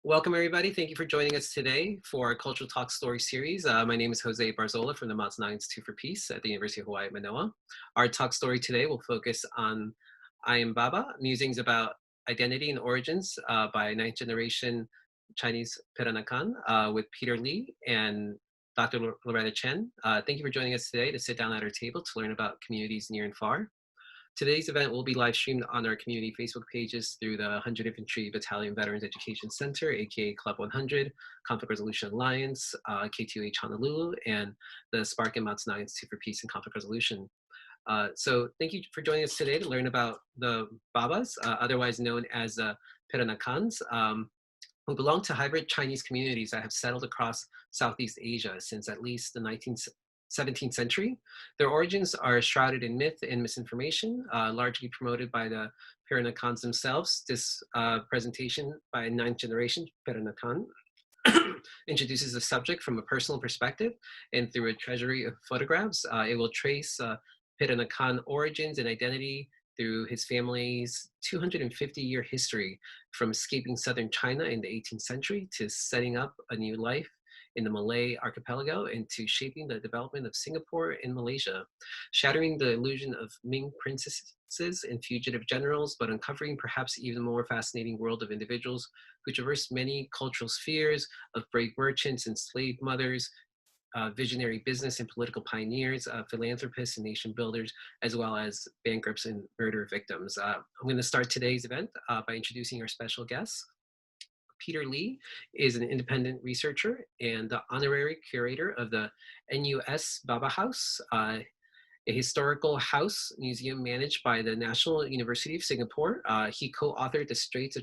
Welcome, everybody. Thank you for joining us today for our Cultural Talk Story series. My name is Jose Barzola from the Matsunaga Institute for Peace at the University of Hawaii at Manoa. Our talk story today will focus on I Am Baba, Musings about Identity and Origins by ninth generation Chinese Peranakan with Peter Lee and Dr. Loretta Chen. Thank you for joining us today to sit down at our table to learn about communities near and far. Today's event will be live streamed on our community Facebook pages through the 100 Infantry Battalion Veterans Education Center, aka Club 100, Conflict Resolution Alliance, K2H Honolulu, and the Spark and Matsunaga Institute for Peace and Conflict Resolution. So thank you for joining us today to learn about the Babas, otherwise known as Peranakans, who belong to hybrid Chinese communities that have settled across Southeast Asia since at least the 17th century. Their origins are shrouded in myth and misinformation, largely promoted by the Peranakans themselves. This presentation by ninth generation Peranakan introduces the subject from a personal perspective, and through a treasury of photographs, it will trace Peranakan origins and identity through his family's 250-year history, from escaping southern China in the 18th century to setting up a new life in the Malay archipelago, and to shaping the development of Singapore and Malaysia, shattering the illusion of Ming princesses and fugitive generals, but uncovering perhaps even more fascinating world of individuals who traverse many cultural spheres, of brave merchants and slave mothers, visionary business and political pioneers, philanthropists and nation builders, as well as bankrupts and murder victims. I'm going to start today's event by introducing our special guests. Peter Lee is an independent researcher and the Honorary Curator of the NUS Baba House, a historical house museum managed by the National University of Singapore. He co-authored the Straits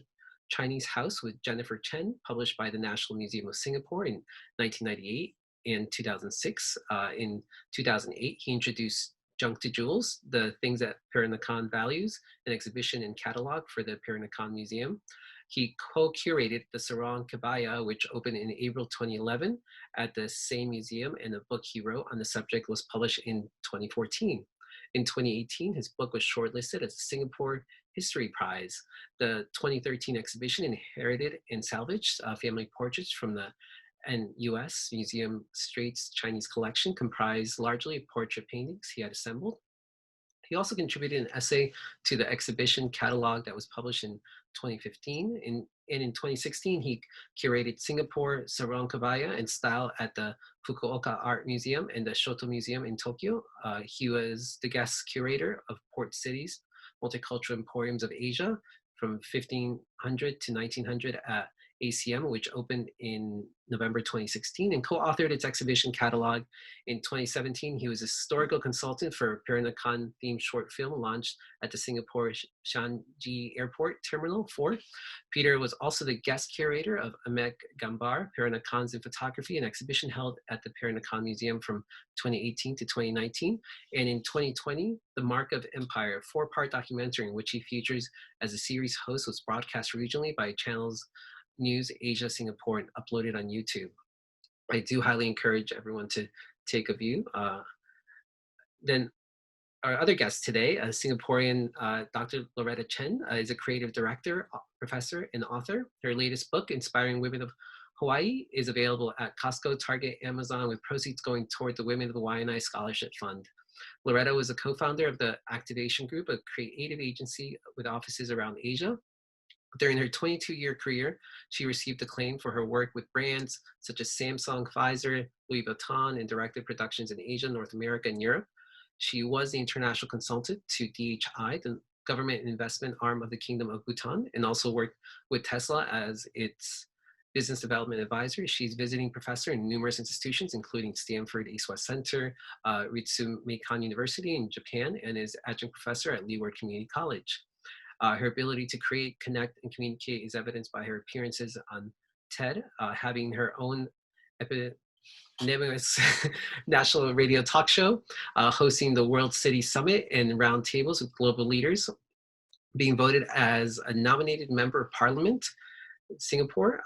Chinese House with Jennifer Chen, published by the National Museum of Singapore in 1998 and 2006. In 2008, he introduced Junk to Jewels, the things that Peranakan values, an exhibition and catalog for the Peranakan Museum. He co-curated the Sarong Kebaya, which opened in April 2011 at the same museum, and a book he wrote on the subject was published in 2014. In 2018, his book was shortlisted as the Singapore History Prize. The 2013 exhibition, Inherited and Salvaged, family portraits from the NUS Museum Straits Chinese collection, comprised largely of portrait paintings he had assembled. He also contributed an essay to the exhibition catalog that was published in 2015. And in 2016, he curated Singapore Sarong Kebaya and Style at the Fukuoka Art Museum and the Shoto Museum in Tokyo. He was the guest curator of Port Cities, Multicultural Emporiums of Asia from 1500 to 1900 at ACM, which opened in November 2016, and co-authored its exhibition catalog. In 2017, he was a historical consultant for a Peranakan-themed short film launched at the Singapore Changi Airport Terminal 4. Peter was also the guest curator of Amek Gambar, Peranakans and Photography, an exhibition held at the Peranakan Museum from 2018 to 2019. And in 2020, The Mark of Empire, a 4-part documentary in which he features as a series host, was broadcast regionally by channels News Asia Singapore and uploaded on YouTube. I do highly encourage everyone to take a view. Then our other guest today, a Singaporean Dr. Loretta Chen, is a creative director, professor, and author. Her latest book, Inspiring Women of Hawaii, is available at Costco, Target, Amazon, with proceeds going toward the Women of Hawaiian Scholarship Fund. Loretta was a co-founder of the Activation Group, a creative agency with offices around Asia. During her 22-year career, she received acclaim for her work with brands such as Samsung, Pfizer, Louis Vuitton, and directed productions in Asia, North America, and Europe. She was the international consultant to DHI, the government investment arm of the Kingdom of Bhutan, and also worked with Tesla as its business development advisor. She's visiting professor in numerous institutions, including Stanford East-West Center, Ritsumeikan University in Japan, and is adjunct professor at Leeward Community College. Her ability to create, connect, and communicate is evidenced by her appearances on TED, having her own eponymous national radio talk show, hosting the World City Summit and roundtables with global leaders, being voted as a nominated member of parliament Singapore,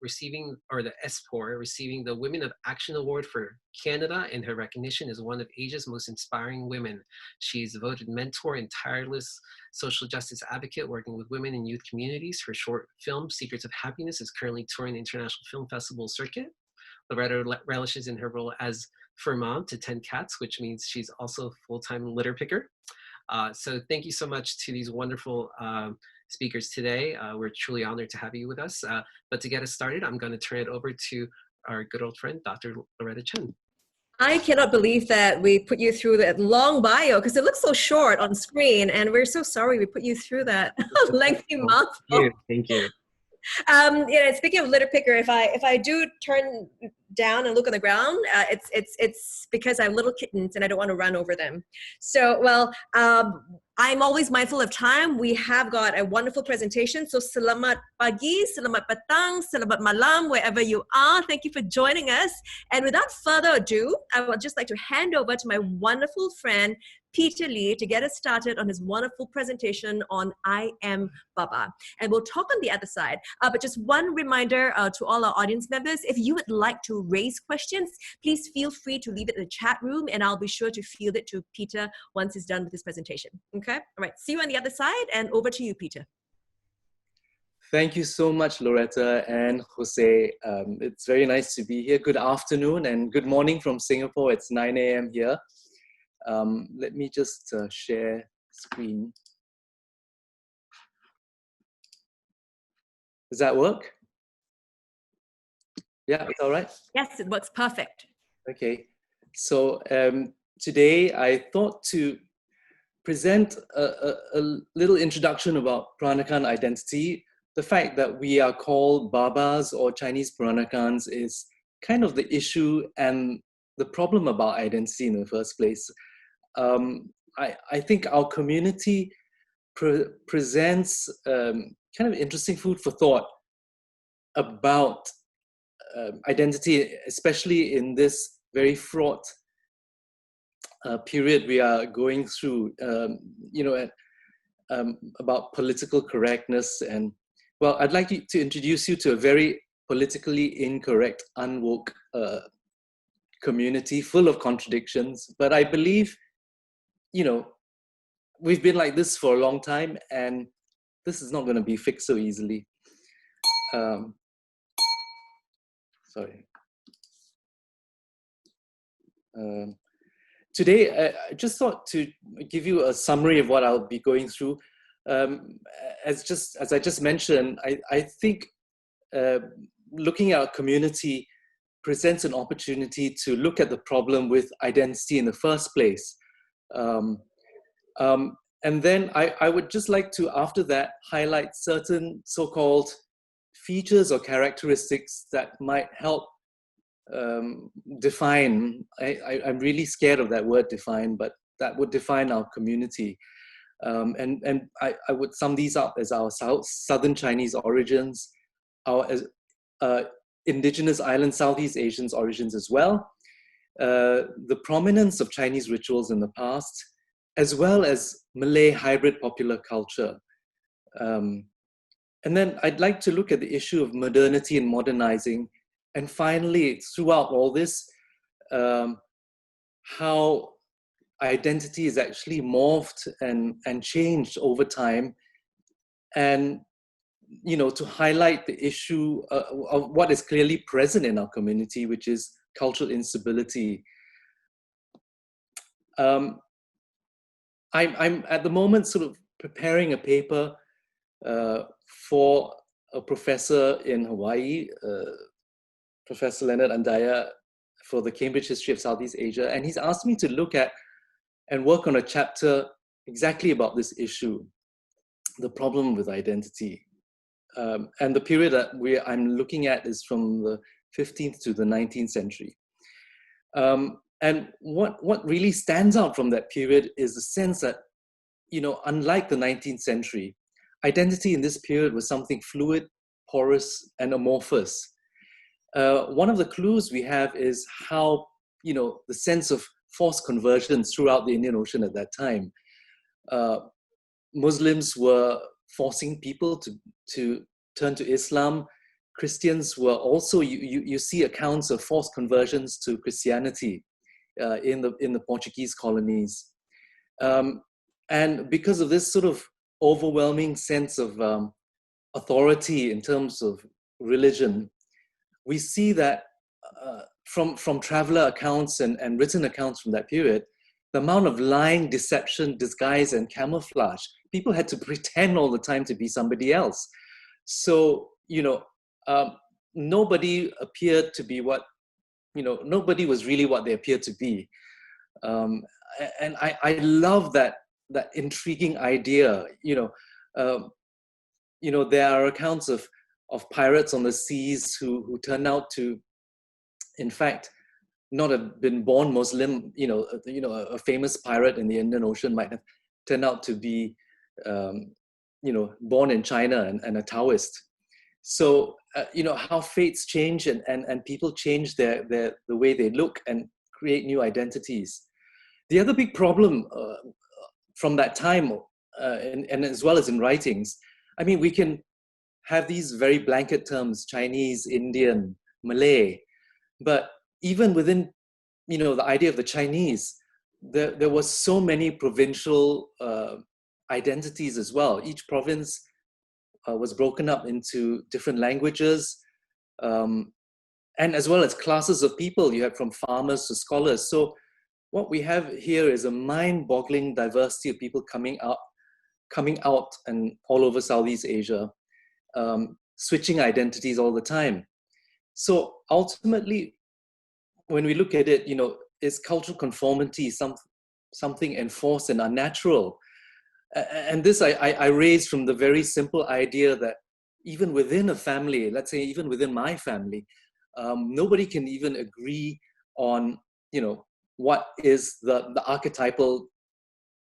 receiving, or the SPOR, receiving the Women of Action Award for Canada, and her recognition as one of Asia's most inspiring women. She's a devoted mentor and tireless social justice advocate working with women and youth communities. Her short film, Secrets of Happiness, is currently touring the International Film Festival circuit. Loretta relishes in her role as fur mom to 10 cats, which means she's also a full-time litter picker. So thank you so much to these wonderful speakers today. We're truly honored to have you with us. But to get us started, I'm going to turn it over to our good old friend, Dr. Loretta Chen. I cannot believe that we put you through that long bio because it looks so short on screen, and we're so sorry we put you through that lengthy mouthful. Thank you. Speaking of litter picker, if I do turn down and look on the ground, it's because I have little kittens and I don't want to run over them. So, well, I'm always mindful of time. We have got a wonderful presentation. So, selamat pagi, selamat petang, selamat malam, wherever you are. Thank you for joining us. And without further ado, I would just like to hand over to my wonderful friend, Peter Lee, to get us started on his wonderful presentation on I Am Baba. And we'll talk on the other side. But just one reminder to all our audience members, if you would like to raise questions, please feel free to leave it in the chat room, and I'll be sure to field it to Peter once he's done with his presentation. Okay? All right. See you on the other side, and over to you, Peter. Thank you so much, Loretta and Jose. It's very nice to be here. Good afternoon and good morning from Singapore. It's 9 a.m. here. Let me just share screen. Does that work? Yeah, it's all right? Yes, it works perfect. Okay. So today I thought to present a little introduction about Peranakan identity. The fact that we are called Babas or Chinese Peranakans is kind of the issue and the problem about identity in the first place. I think our community presents kind of interesting food for thought about identity, especially in this very fraught period we are going through, about political correctness. And well, I'd like to introduce you to a very politically incorrect, unwoke community full of contradictions. But I believe, we've been like this for a long time, and this is not going to be fixed so easily. Sorry. Today, I just thought to give you a summary of what I'll be going through. As I just mentioned, I think looking at our community presents an opportunity to look at the problem with identity in the first place. And then I would just like to, after that, highlight certain so-called features or characteristics that might help define. I'm really scared of that word define, but that would define our community. And I would sum these up as our Southern Chinese origins, our indigenous island Southeast Asian origins as well, the prominence of Chinese rituals in the past, as well as Malay hybrid popular culture. And then I'd like to look at the issue of modernity and modernizing. And finally, throughout all this, how identity is actually morphed and changed over time. And, to highlight the issue of what is clearly present in our community, which is cultural instability. I'm at the moment sort of preparing a paper for a professor in Hawaii, Professor Leonard Andaya, for the Cambridge History of Southeast Asia. And he's asked me to look at and work on a chapter exactly about this issue, the problem with identity. And the period that I'm looking at is from the 15th to the 19th century. And what really stands out from that period is the sense that, unlike the 19th century, identity in this period was something fluid, porous, and amorphous. One of the clues we have is how, the sense of forced conversions throughout the Indian Ocean at that time. Muslims were forcing people to turned to Islam. Christians were also, you see accounts of forced conversions to Christianity in the Portuguese colonies. And because of this sort of overwhelming sense of authority in terms of religion, we see that from traveler accounts and written accounts from that period, the amount of lying, deception, disguise, and camouflage, people had to pretend all the time to be somebody else. So, nobody appeared to be what, nobody was really what they appeared to be. And I love that intriguing idea. There are accounts of pirates on the seas who turned out to, in fact, not have been born Muslim. A famous pirate in the Indian Ocean might have turned out to be, born in China and a Taoist. So, how fates change and people change the way they look and create new identities. The other big problem from that time, and as well as in writings, I mean, we can have these very blanket terms, Chinese, Indian, Malay, but even within, the idea of the Chinese, there was so many provincial identities as well. Each province was broken up into different languages, and as well as classes of people. You had from farmers to scholars. So what we have here is a mind-boggling diversity of people coming out and all over Southeast Asia, switching identities all the time. So ultimately, when we look at it, is cultural conformity something enforced and unnatural? And this I raised from the very simple idea that even within a family, let's say even within my family, nobody can even agree on, what is the archetypal,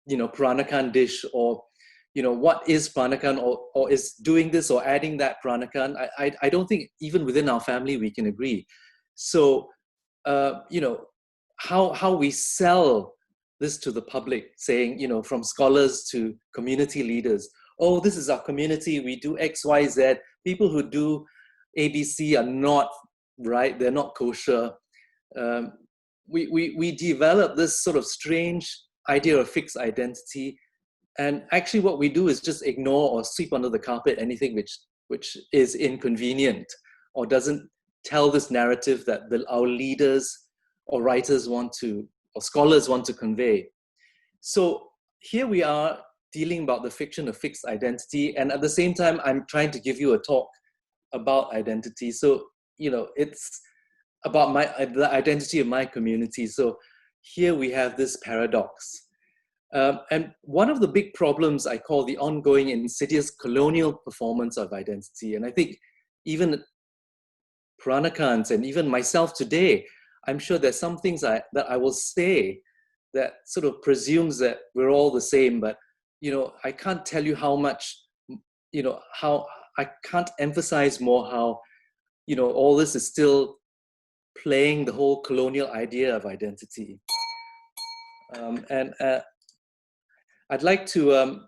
Peranakan dish, or, what is Peranakan, or is doing this or adding that Peranakan. I don't think even within our family we can agree. So, how we sell this to the public, saying, from scholars to community leaders, oh, this is our community, we do X, Y, Z. People who do ABC are not right, they're not kosher. We develop this sort of strange idea of fixed identity. And actually what we do is just ignore or sweep under the carpet anything which is inconvenient or doesn't tell this narrative that our leaders or writers or scholars want to convey. So here we are dealing about the fiction of fixed identity, and at the same time, I'm trying to give you a talk about identity. So, it's about the identity of my community. So here we have this paradox. And one of the big problems I call the ongoing insidious colonial performance of identity. And I think even Peranakans and even myself today, I'm sure there's some things that I will say that sort of presumes that we're all the same, but, I can't tell you how much, how I can't emphasize more how, all this is still playing the whole colonial idea of identity. And I'd like to,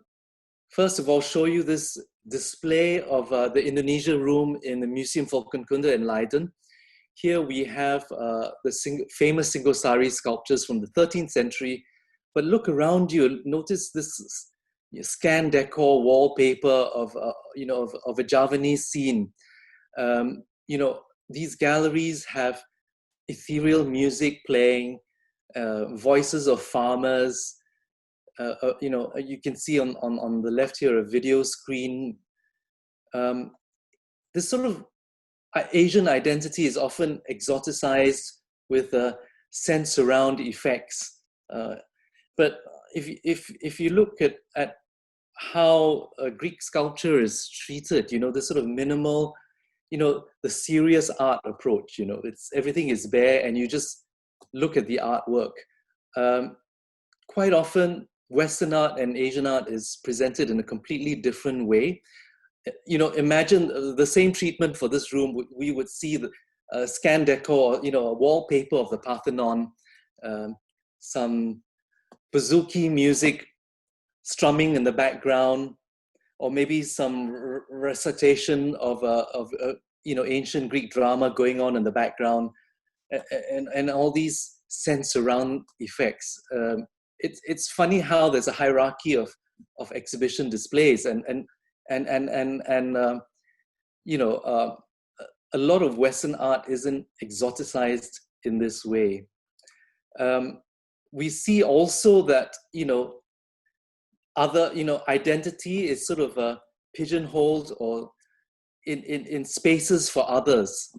first of all, show you this display of the Indonesia room in the Museum Volkenkunde in Leiden. Here we have the famous Singosari sculptures from the 13th century. But look around you, notice this scan decor wallpaper of a Javanese scene. These galleries have ethereal music playing, voices of farmers. You can see on the left here a video screen. This sort of Asian identity is often exoticized with sense surround effects. But if you look at how Greek sculpture is treated, this sort of minimal, the serious art approach, everything is bare and you just look at the artwork. Quite often, Western art and Asian art is presented in a completely different way. Imagine the same treatment for this room. We would see the scan decor, a wallpaper of the Parthenon, some bouzouki music strumming in the background, or maybe some recitation of ancient Greek drama going on in the background, and all these sense surround effects. It's funny how there's a hierarchy of exhibition displays, and a lot of Western art isn't exoticized in this way. We see also that other identity is sort of pigeonholed or in spaces for others.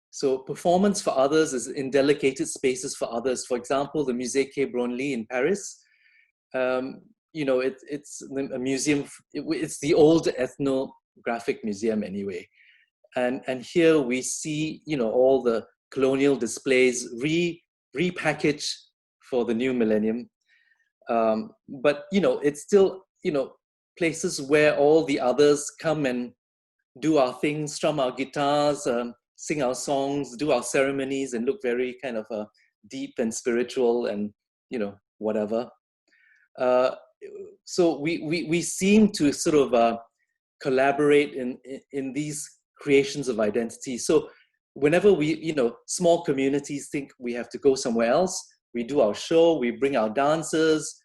So performance for others is in delegated spaces for others. For example, the Musée Quai Branly in Paris, it's a museum, it's the old ethnographic museum anyway. And here we see, all the colonial displays repackaged for the new millennium. But, it's still, places where all the others come and do our things, strum our guitars, sing our songs, do our ceremonies, and look very kind of deep and spiritual and, whatever. So we seem to sort of collaborate in these creations of identity. So whenever we, small communities think we have to go somewhere else, we do our show, we bring our dancers,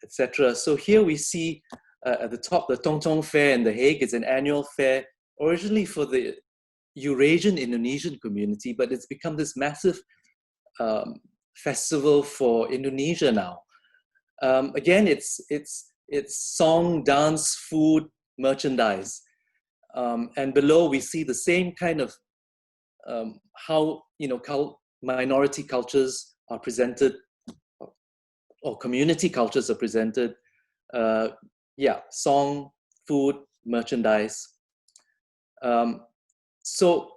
etc. So here we see at the top, the Tong Tong Fair in The Hague. It's an annual fair, originally for the Eurasian Indonesian community, but it's become this massive festival for Indonesia now. Again, it's song, dance, food, merchandise. And below we see the same kind of how minority cultures are presented, or community cultures are presented. Song, food, merchandise. So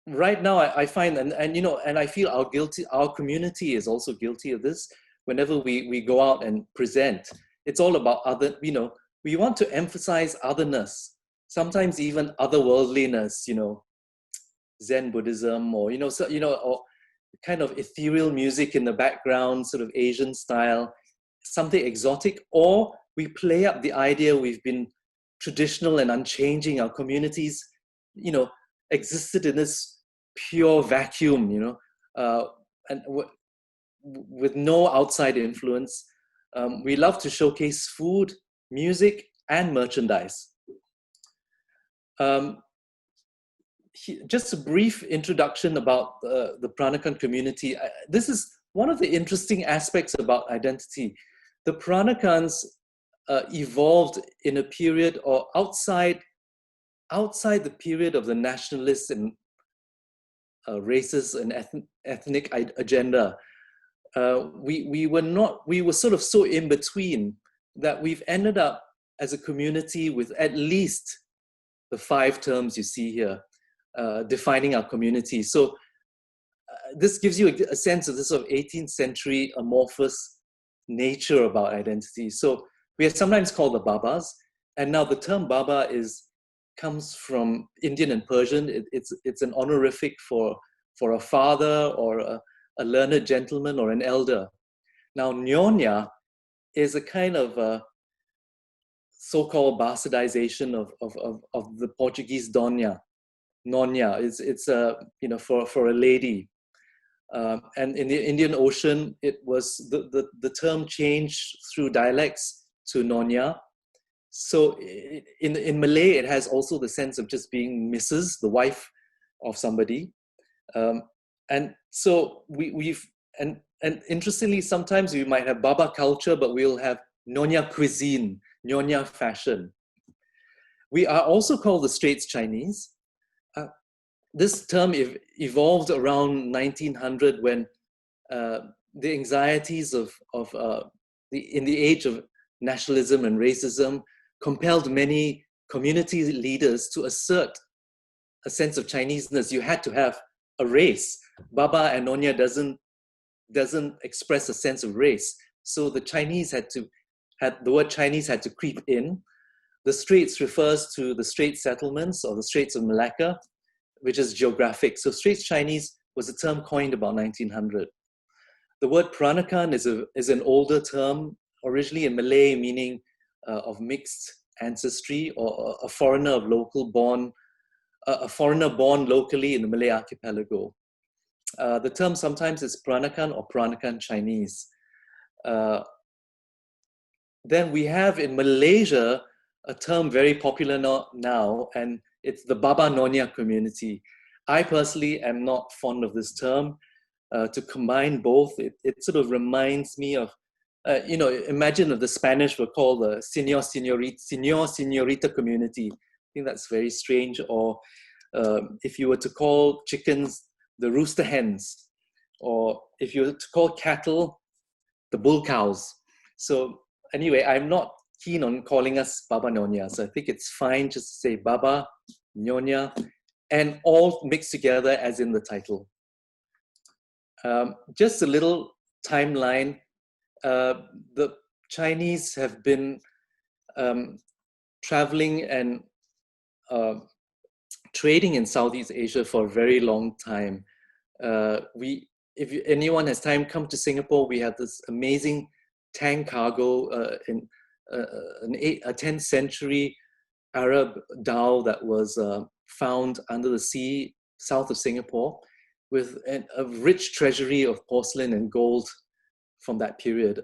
right now I find and I feel our community is also guilty of this. Whenever we go out and present, it's all about other. We want to emphasize otherness. Sometimes even otherworldliness, Zen Buddhism, or or kind of ethereal music in the background, sort of Asian style, something exotic, or we play up the idea we've been traditional and unchanging. Our communities, existed in this pure vacuum, and with no outside influence. We love to showcase food, music, and merchandise. Just a brief introduction about the Peranakan community. This is one of the interesting aspects about identity. The Peranakans evolved in a period, or outside the period of the nationalist and racist and ethnic agenda. We were sort of so in between that we've ended up as a community with at least the 5 terms you see here, defining our community. So this gives you a sense of this sort of 18th century amorphous nature about identity. So we are sometimes called the Babas, and now the term Baba comes from Indian and Persian. It's an honorific for a father or a learned gentleman or an elder. Now Nyonya is a kind of so-called bastardization of the Portuguese Dona. Nonya, it's for a lady. And in the Indian Ocean, it was the term changed through dialects to Nonya. So in Malay, it has also the sense of just being Mrs., the wife of somebody. And so and interestingly, sometimes we might have Baba culture, but we'll have Nyonya cuisine, Nyonya fashion. We are also called the Straits Chinese. This term evolved around 1900 when the anxieties in the age of nationalism and racism compelled many community leaders to assert a sense of Chineseness. You had to have a race. Baba and Nonya doesn't express a sense of race. So the word Chinese had to creep in. The Straits refers to the Straits settlements or the Straits of Malacca, which is geographic. So Straits Chinese was a term coined about 1900. The word Peranakan is an older term, originally in Malay, meaning of mixed ancestry, or a foreigner of a foreigner born locally in the Malay archipelago. The term sometimes is Peranakan or Peranakan Chinese. Then we have in Malaysia a term very popular now, and it's the Baba Nyonya community. I personally am not fond of this term. To combine both, it sort of reminds me of, imagine if the Spanish were called the Señor Señorita community. I think that's very strange. Or if you were to call chickens the rooster hens, or if you were to call cattle the bull cows. So anyway, I'm not keen on calling us Baba Nyonya. So I think it's fine just to say Baba, Nyonya, and all mixed together as in the title. Just a little timeline. The Chinese have been traveling and trading in Southeast Asia for a very long time. If anyone has time, come to Singapore. We have this amazing tank cargo in a 10th century Arab dhow that was found under the sea south of Singapore, with a rich treasury of porcelain and gold from that period.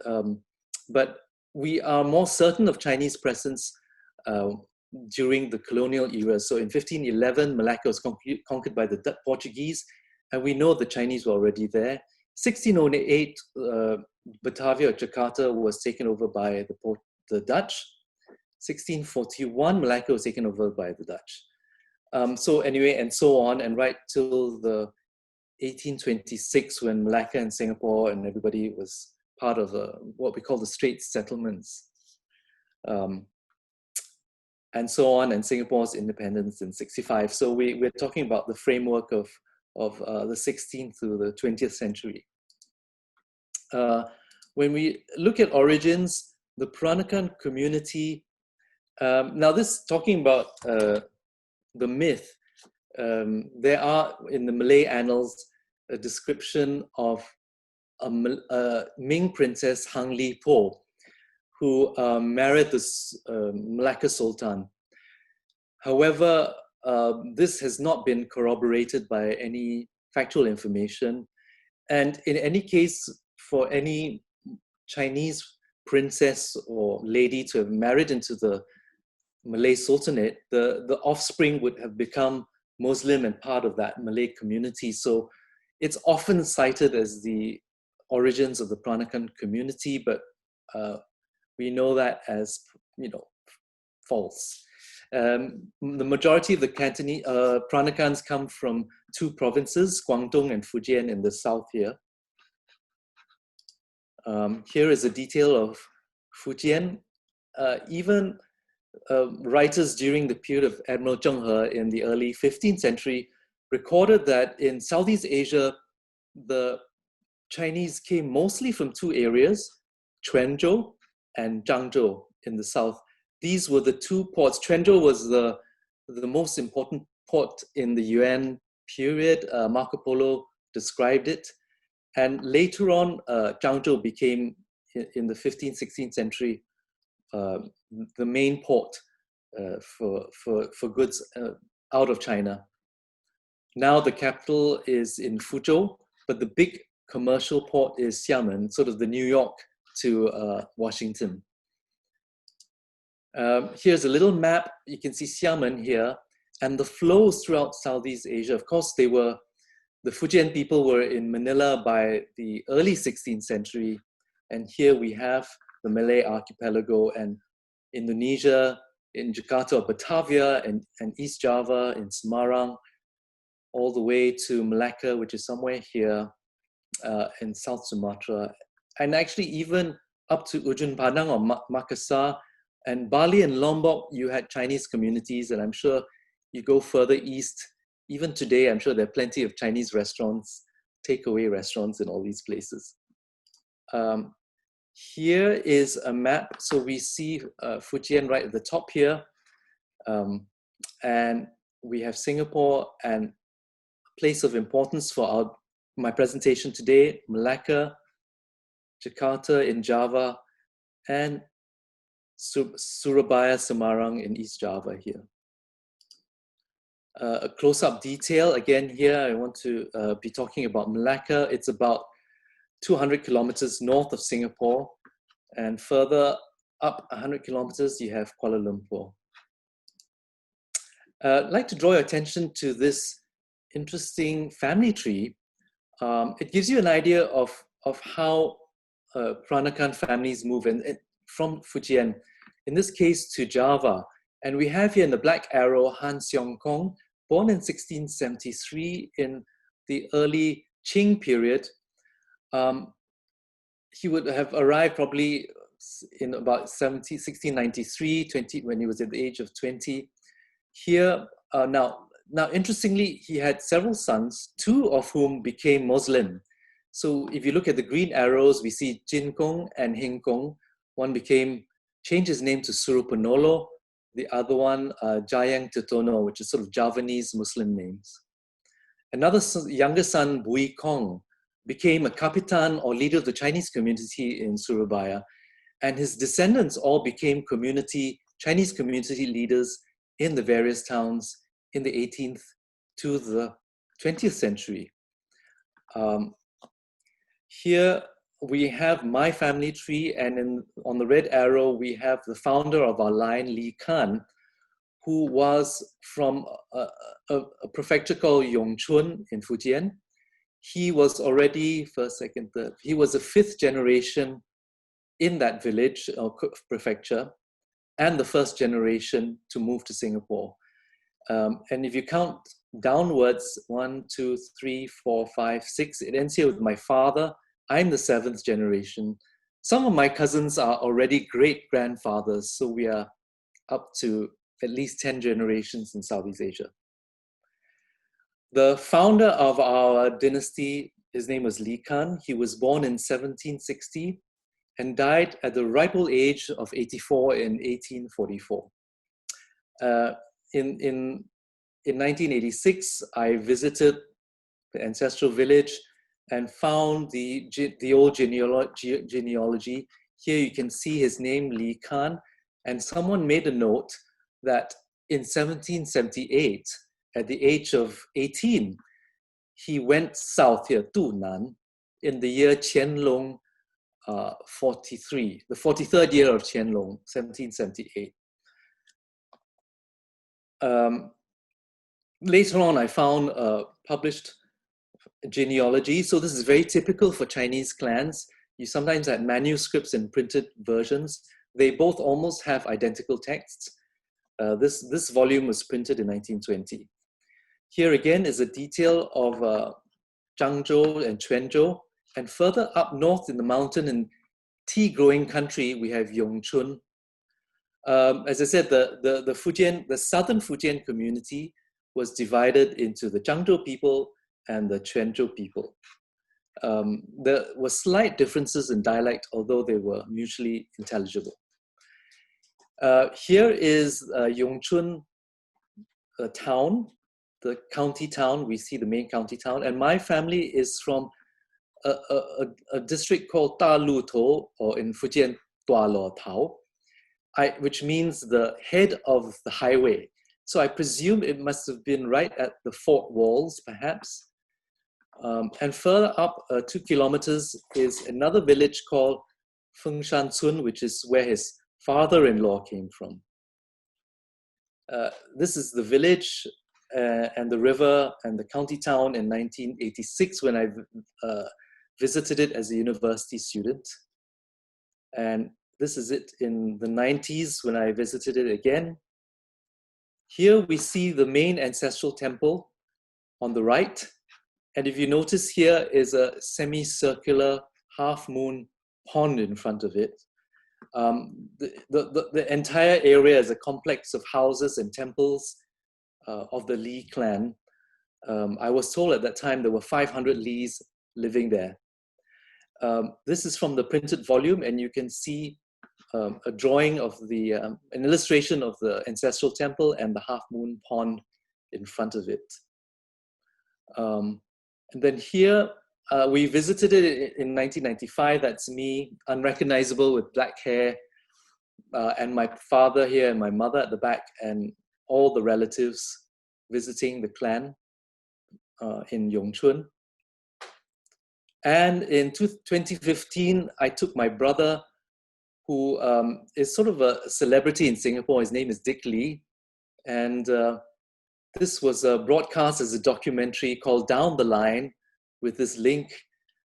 But we are more certain of Chinese presence during the colonial era. So in 1511, Malacca was conquered by the Portuguese, and we know the Chinese were already there. 1608, Batavia, Jakarta was taken over by the Dutch. 1641, Malacca was taken over by the Dutch. So anyway, and so on, and right till the 1826, when Malacca and Singapore and everybody was part of what we call the Straits settlements. And so on, and Singapore's independence in 65. So we're talking about the framework of the 16th to the 20th century. When we look at origins, the Peranakan community, now this talking about the myth, there are in the Malay annals a description of a Ming princess, Hang Li Po, who married this Malacca Sultan. However, this has not been corroborated by any factual information. And in any case, for any Chinese princess or lady to have married into the Malay Sultanate, the offspring would have become Muslim and part of that Malay community. So it's often cited as the origins of the Peranakan community, but we know that as, false. The majority of the Cantonese Peranakans come from two provinces, Guangdong and Fujian in the south here. Here is a detail of Fujian. Even writers during the period of Admiral Zheng He in the early 15th century recorded that in Southeast Asia, the Chinese came mostly from two areas, Quanzhou and Zhangzhou in the south. These were the two ports. Quanzhou was the most important port in the Yuan period. Marco Polo described it. And later on, Zhangzhou became, in the 15th, 16th century, the main port for goods out of China. Now the capital is in Fuzhou, but the big commercial port is Xiamen, sort of the New York to Washington. Here's a little map. You can see Xiamen here, and the flows throughout Southeast Asia. Of course, the Fujian people were in Manila by the early 16th century, and here we have the Malay archipelago and Indonesia, in Jakarta or Batavia, and East Java, in Semarang, all the way to Malacca, which is somewhere here, in South Sumatra, and actually even up to Ujung Padang or Makassar, and Bali and Lombok, you had Chinese communities, and I'm sure you go further east, even today, I'm sure there are plenty of Chinese restaurants, takeaway restaurants in all these places. Here is a map. So we see Fujian right at the top here. And we have Singapore, and a place of importance for my presentation today, Malacca, Jakarta in Java, and Surabaya, Semarang in East Java here. A close-up detail, again here I want to be talking about Malacca. It's about 200 kilometers north of Singapore, and further up 100 kilometers you have Kuala Lumpur. I'd like to draw your attention to this interesting family tree. It gives you an idea of how Peranakan families move from Fujian, in this case to Java. And we have here in the black arrow Han Seong Kong, born in 1673 in the early Qing period. He would have arrived probably in about 1693, when he was at the age of 20. Here, now interestingly, he had several sons, 2 of whom became Muslim. So if you look at the green arrows, we see Jin Kong and Hing Kong. One changed his name to Surupanolo, the other one, Jayang Tetono, which is sort of Javanese Muslim names. Another younger son, Bui Kong, became a kapitan or leader of the Chinese community in Surabaya. And his descendants all became Chinese community leaders in the various towns in the 18th to the 20th century. Here we have my family tree, and on the red arrow we have the founder of our line, Li Kan, who was from a prefecture called Yongchun in Fujian. He was already first, second, third. He was the 5th generation in that village or prefecture, and the 1st generation to move to Singapore. And if you count downwards, 1, 2, 3, 4, 5, 6, it ends here with my father. I'm the 7th generation. Some of my cousins are already great-grandfathers, so we are up to at least 10 generations in Southeast Asia. The founder of our dynasty, his name was Li Kan. He was born in 1760 and died at the ripe old age of 84 in 1844. In 1986, I visited the ancestral village and found the old genealogy. Here you can see his name, Li Kan, and someone made a note that in 1778, at the age of 18, he went south here, Tunan, in the year Qianlong 43, the 43rd year of Qianlong, 1778. Later on, I found published genealogy. So this is very typical for Chinese clans. You sometimes had manuscripts and printed versions. They both almost have identical texts. This volume was printed in 1920. Here again is a detail of Zhangzhou and Quanzhou. And further up north in the mountain in tea-growing country, we have Yongchun. As I said, the southern Fujian community was divided into the Zhangzhou people and the Quanzhou people. There were slight differences in dialect, although they were mutually intelligible. Here is Yongchun town, the county town. We see the main county town, and my family is from a district called Da Lu To, or in Fujian, Dua Lo Tao, which means the head of the highway. So I presume it must have been right at the fort walls, perhaps. And further up 2 kilometers is another village called Fengshan Cun, which is where his father-in-law came from. This is the village and the river and the county town in 1986 when I visited it as a university student. And this is it in the 90s when I visited it again. Here we see the main ancestral temple on the right. And if you notice, here is a semicircular half-moon pond in front of it. The entire area is a complex of houses and temples of the Li clan. I was told at that time there were 500 Lis living there. This is from the printed volume, and you can see a drawing of an illustration of the ancestral temple and the half-moon pond in front of it. And then here, we visited it in 1995. That's me, unrecognizable with black hair. and my father here and my mother at the back, and all the relatives visiting the clan in Yongchun. And in 2015, I took my brother, who is sort of a celebrity in Singapore. His name is Dick Lee. And this was broadcast as a documentary called Down the Line, with this link.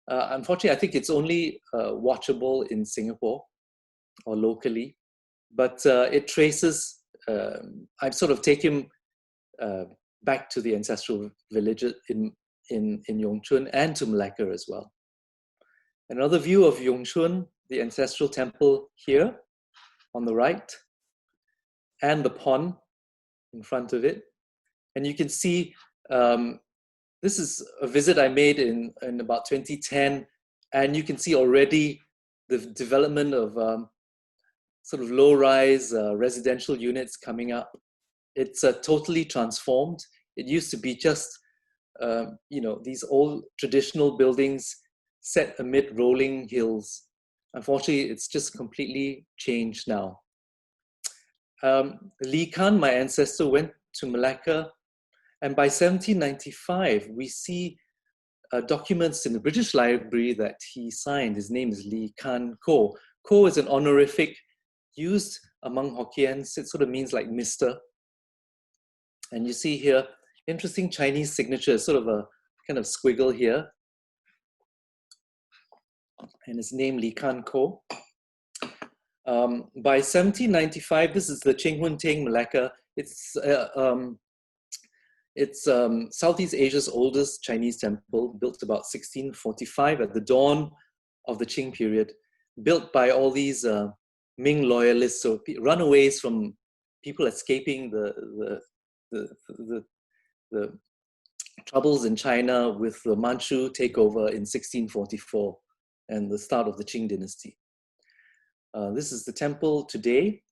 Unfortunately, I think it's only watchable in Singapore or locally, but it traces, I sort of take him back to the ancestral village in Yongchun and to Malacca as well. Another view of Yongchun, the ancestral temple here on the right, and the pond in front of it. And you can see, this is a visit I made in about 2010, and you can see already the development of sort of low-rise residential units coming up. It's totally transformed. It used to be just, these old traditional buildings set amid rolling hills. Unfortunately, it's just completely changed now. Li Kan, my ancestor, went to Malacca, and by 1795, we see documents in the British Library that he signed. His name is Li Kan Ko. Ko is an honorific used among Hokkiens. It sort of means like Mr. And you see here, interesting Chinese signature, sort of a kind of squiggle here. And his name, Li Kan Ko. By 1795, this is the Cheng Hun Teng Malacca. It's Southeast Asia's oldest Chinese temple, built about 1645 at the dawn of the Qing period, built by all these Ming loyalists, so runaways from people escaping the troubles in China with the Manchu takeover in 1644 and the start of the Qing dynasty. This is the temple today.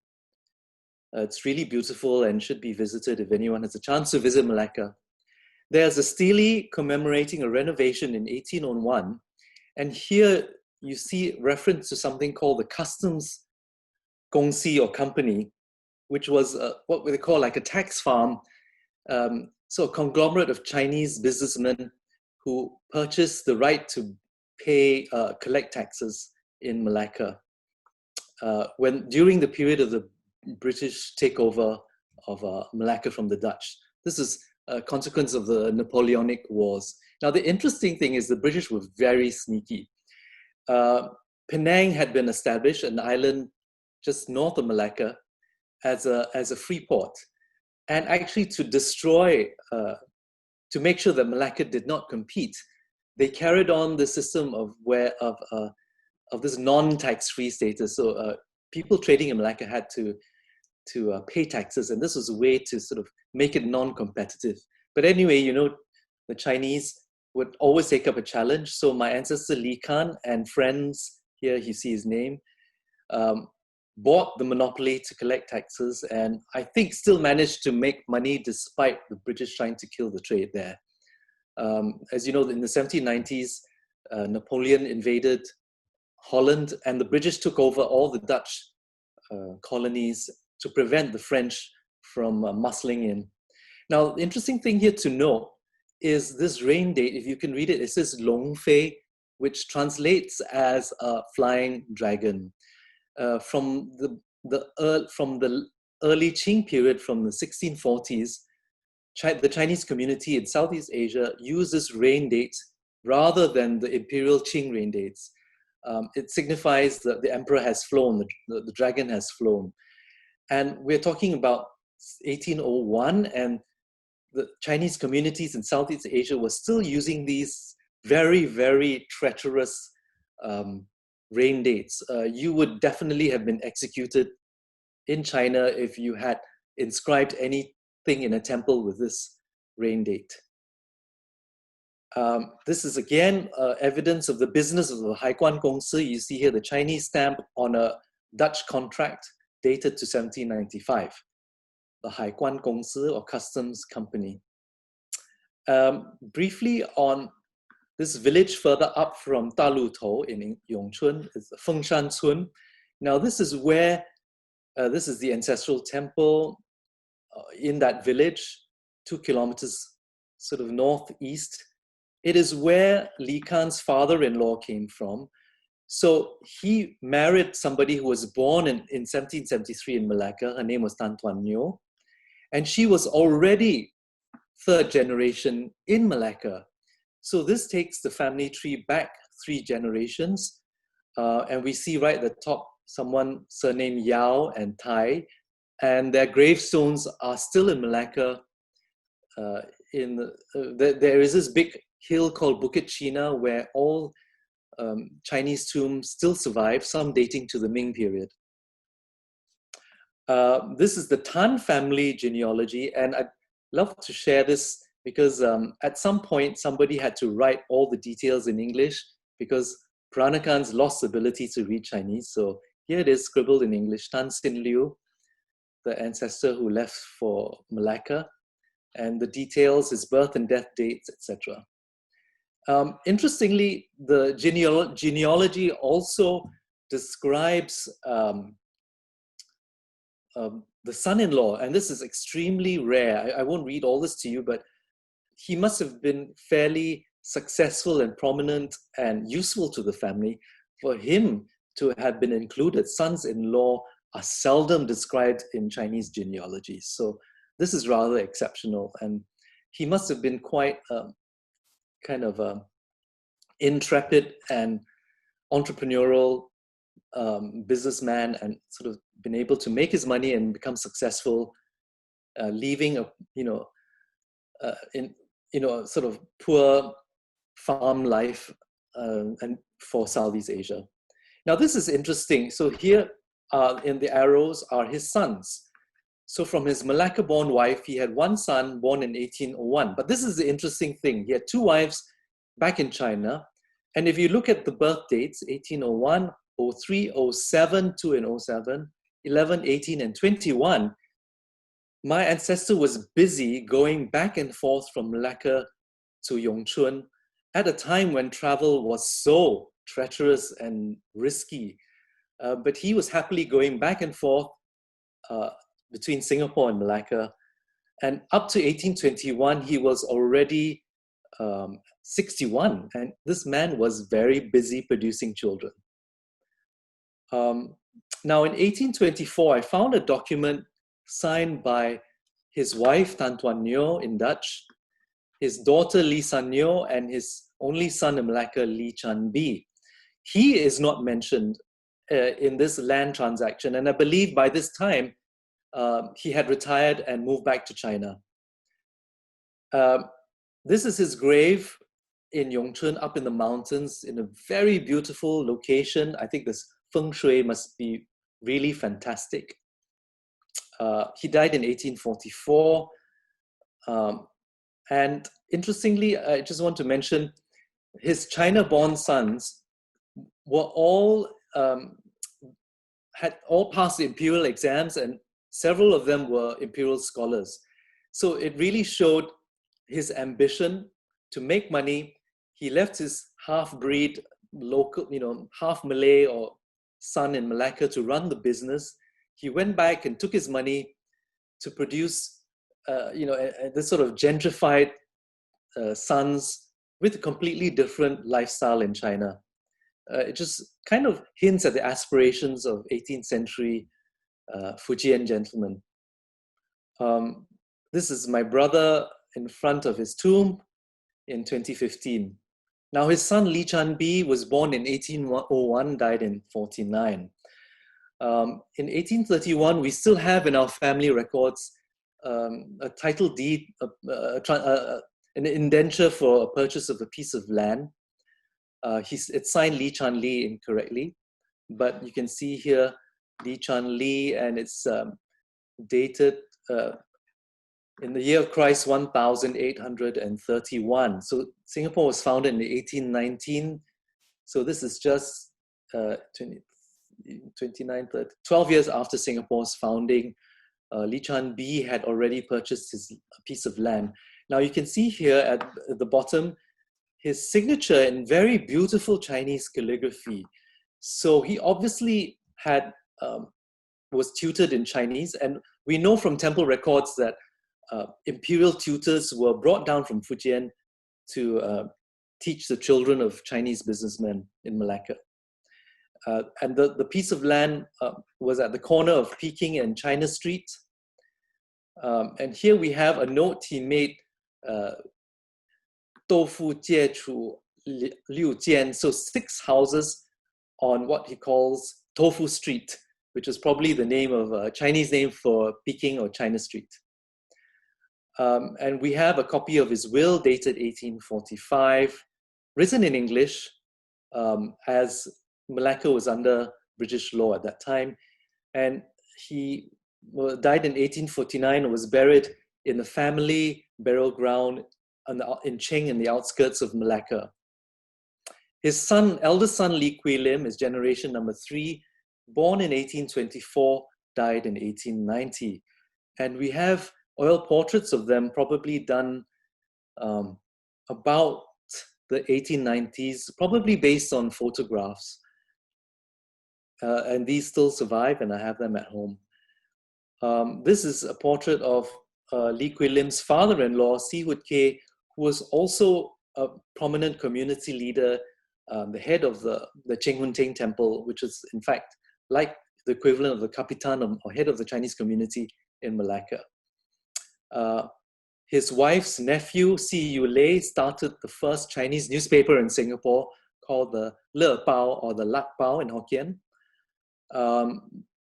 It's really beautiful and should be visited if anyone has a chance to visit Malacca. There's a stele commemorating a renovation in 1801. And here you see reference to something called the Customs Gongxi or company, which was what they call like a tax farm. So a conglomerate of Chinese businessmen who purchased the right to pay, collect taxes in Malacca during the period of the British takeover of Malacca from the Dutch. This is a consequence of the Napoleonic Wars. Now, the interesting thing is the British were very sneaky. Penang had been established, an island just north of Malacca, as a free port. And actually to destroy, to make sure that Malacca did not compete, they carried on the system of this non-tax-free status. So people trading in Malacca had to pay taxes, and this was a way to sort of make it non-competitive. But anyway, the Chinese would always take up a challenge. So my ancestor Li Kan and friends, here you see his name, bought the monopoly to collect taxes, and I think still managed to make money despite the British trying to kill the trade there. As you know, in the 1790s, Napoleon invaded Holland, and the British took over all the Dutch colonies to prevent the French from muscling in. Now, the interesting thing here to note is this rain date. If you can read it, it says Long Fei, which translates as a flying dragon. From the early Qing period, from the 1640s, the Chinese community in Southeast Asia uses rain dates rather than the imperial Qing rain dates. It signifies that the emperor has flown, the dragon has flown. And we're talking about 1801, and the Chinese communities in Southeast Asia were still using these very, very treacherous rain dates. You would definitely have been executed in China if you had inscribed anything in a temple with this rain date. This is again evidence of the business of the Haiguan Gongsi. You see here the Chinese stamp on a Dutch contract dated to 1795. The Haiguan Gongsi or Customs Company. Briefly on this village further up from Dalutou in Yongchun is Fengshan Cun. Now this is where This is the ancestral temple in that village, 2 kilometers sort of northeast. It is where Li Kan's father-in-law came from. So he married somebody who was born in 1773 in Malacca. Her name was Tan Tuan Nyo. And she was already third generation in Malacca. So this takes the family tree back 3 generations. And we see right at the top someone surnamed Yao and Tai. And their gravestones are still in Malacca. There is this big hill called Bukit China where all Chinese tombs still survive, some dating to the Ming period. This is the Tan family genealogy, and I'd love to share this because at some point somebody had to write all the details in English because Peranakans lost the ability to read Chinese. So here it is scribbled in English: Tan Sin Liu, the ancestor who left for Malacca, and the details, his birth and death dates, etc. Interestingly, the genealogy also describes the son-in-law, and this is extremely rare. I won't read all this to you, but he must have been fairly successful and prominent and useful to the family for him to have been included. Sons-in-law are seldom described in Chinese genealogies, so this is rather exceptional. And he must have been quite kind of intrepid and entrepreneurial businessman, and sort of been able to make his money and become successful, leaving a sort of poor farm life and for Southeast Asia. Now this is interesting. So here in the arrows are his sons. So from his Malacca-born wife, he had 1 son born in 1801. But this is the interesting thing. He had 2 wives back in China. And if you look at the birth dates, 1801, 03, 07, 2 and 07, 11, 18, and 21, my ancestor was busy going back and forth from Malacca to Yongchun at a time when travel was so treacherous and risky. But he was happily going back and forth between Singapore and Malacca. And up to 1821, he was already 61. And this man was very busy producing children. Now in 1824, I found a document signed by his wife, Tan Tuan Nyo in Dutch, his daughter, Li San Nyo, and his only son in Malacca, Li Chan Bi. He is not mentioned in this land transaction. And I believe by this time, he had retired and moved back to China. This is his grave in Yongchun, up in the mountains, in a very beautiful location. I think this feng shui must be really fantastic. He died in 1844. And interestingly, I just want to mention, his China-born sons were all, had all passed the imperial exams, and several of them were imperial scholars. So it really showed his ambition to make money. He left his half-breed, local, half Malay or son in Malacca to run the business. He went back and took his money to produce, this sort of gentrified sons with a completely different lifestyle in China. It just kind of hints at the aspirations of 18th century Fujian gentlemen. This is my brother in front of his tomb in 2015. Now his son Li Chan Bi was born in 1801, died in 49. In 1831, we still have in our family records a title deed, an indenture for a purchase of a piece of land. It's signed Li Chan Li incorrectly, but you can see here Li Chan Li, and it's dated in the year of Christ 1831. So Singapore was founded in 1819. So this is just 12 years after Singapore's founding. Li Chan Bi had already purchased his piece of land. Now you can see here at the bottom his signature in very beautiful Chinese calligraphy. So he obviously had was tutored in Chinese. And we know from temple records that imperial tutors were brought down from Fujian to teach the children of Chinese businessmen in Malacca. And the piece of land was at the corner of Peking and China Street. And here we have a note he made, Doufu Jie Chu Liu Jian, so 6 houses on what he calls Tofu Street, which is probably the name of a Chinese name for Peking or China Street. And we have a copy of his will dated 1845, written in English, as Malacca was under British law at that time. And he died in 1849 and was buried in the family burial ground in Cheng, in the outskirts of Malacca. His son, eldest son, Quee Lim, is generation number 3, born in 1824, died in 1890. And we have oil portraits of them probably done about the 1890s, probably based on photographs. And these still survive, and I have them at home. This is a portrait of Quee Lim's father-in-law, Hut Kay, who was also a prominent community leader, the head of the Cheng Hun Ting Temple, which is in fact like the equivalent of the Kapitan or head of the Chinese community in Malacca. His wife's nephew, Yu Lei, started the first Chinese newspaper in Singapore called the Le Bao or the Lak Bao in Hokkien.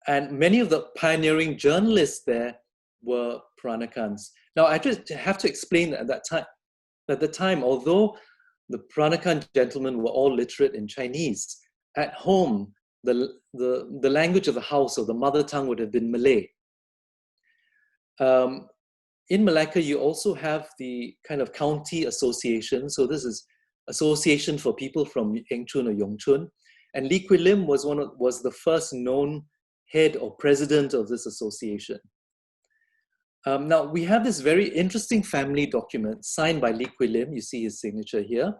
And many of the pioneering journalists there were Peranakans. Now, I just have to explain that at the time, although the Peranakan gentlemen were all literate in Chinese, at home, the language of the house or the mother tongue would have been Malay. In Malacca, you also have the kind of county association. So this is association for people from Engchun or Yongchun. And Quee Lim was the first known head or president of this association. Now, we have this very interesting family document signed by Quee Lim, you see his signature here,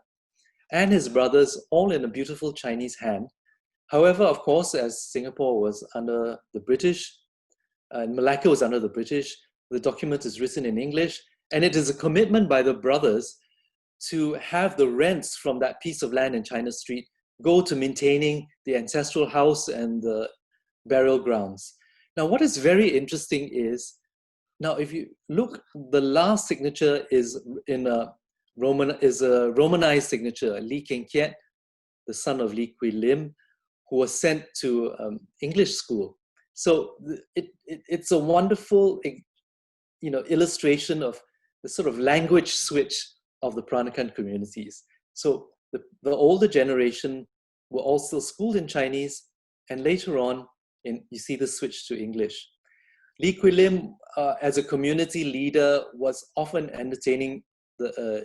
and his brothers, all in a beautiful Chinese hand. However, of course, as Singapore was under the British, and Malacca was under the British, the document is written in English, and it is a commitment by the brothers to have the rents from that piece of land in China Street go to maintaining the ancestral house and the burial grounds. Now, what is very interesting is, now if you look, the last signature is a Romanized signature, Keng Kiat, the son of Quee Lim, who was sent to English school. So it's a wonderful, illustration of the sort of language switch of the Peranakan communities. So the older generation were all still schooled in Chinese, and later on, you see the switch to English. Quee Lim, as a community leader, was often entertaining the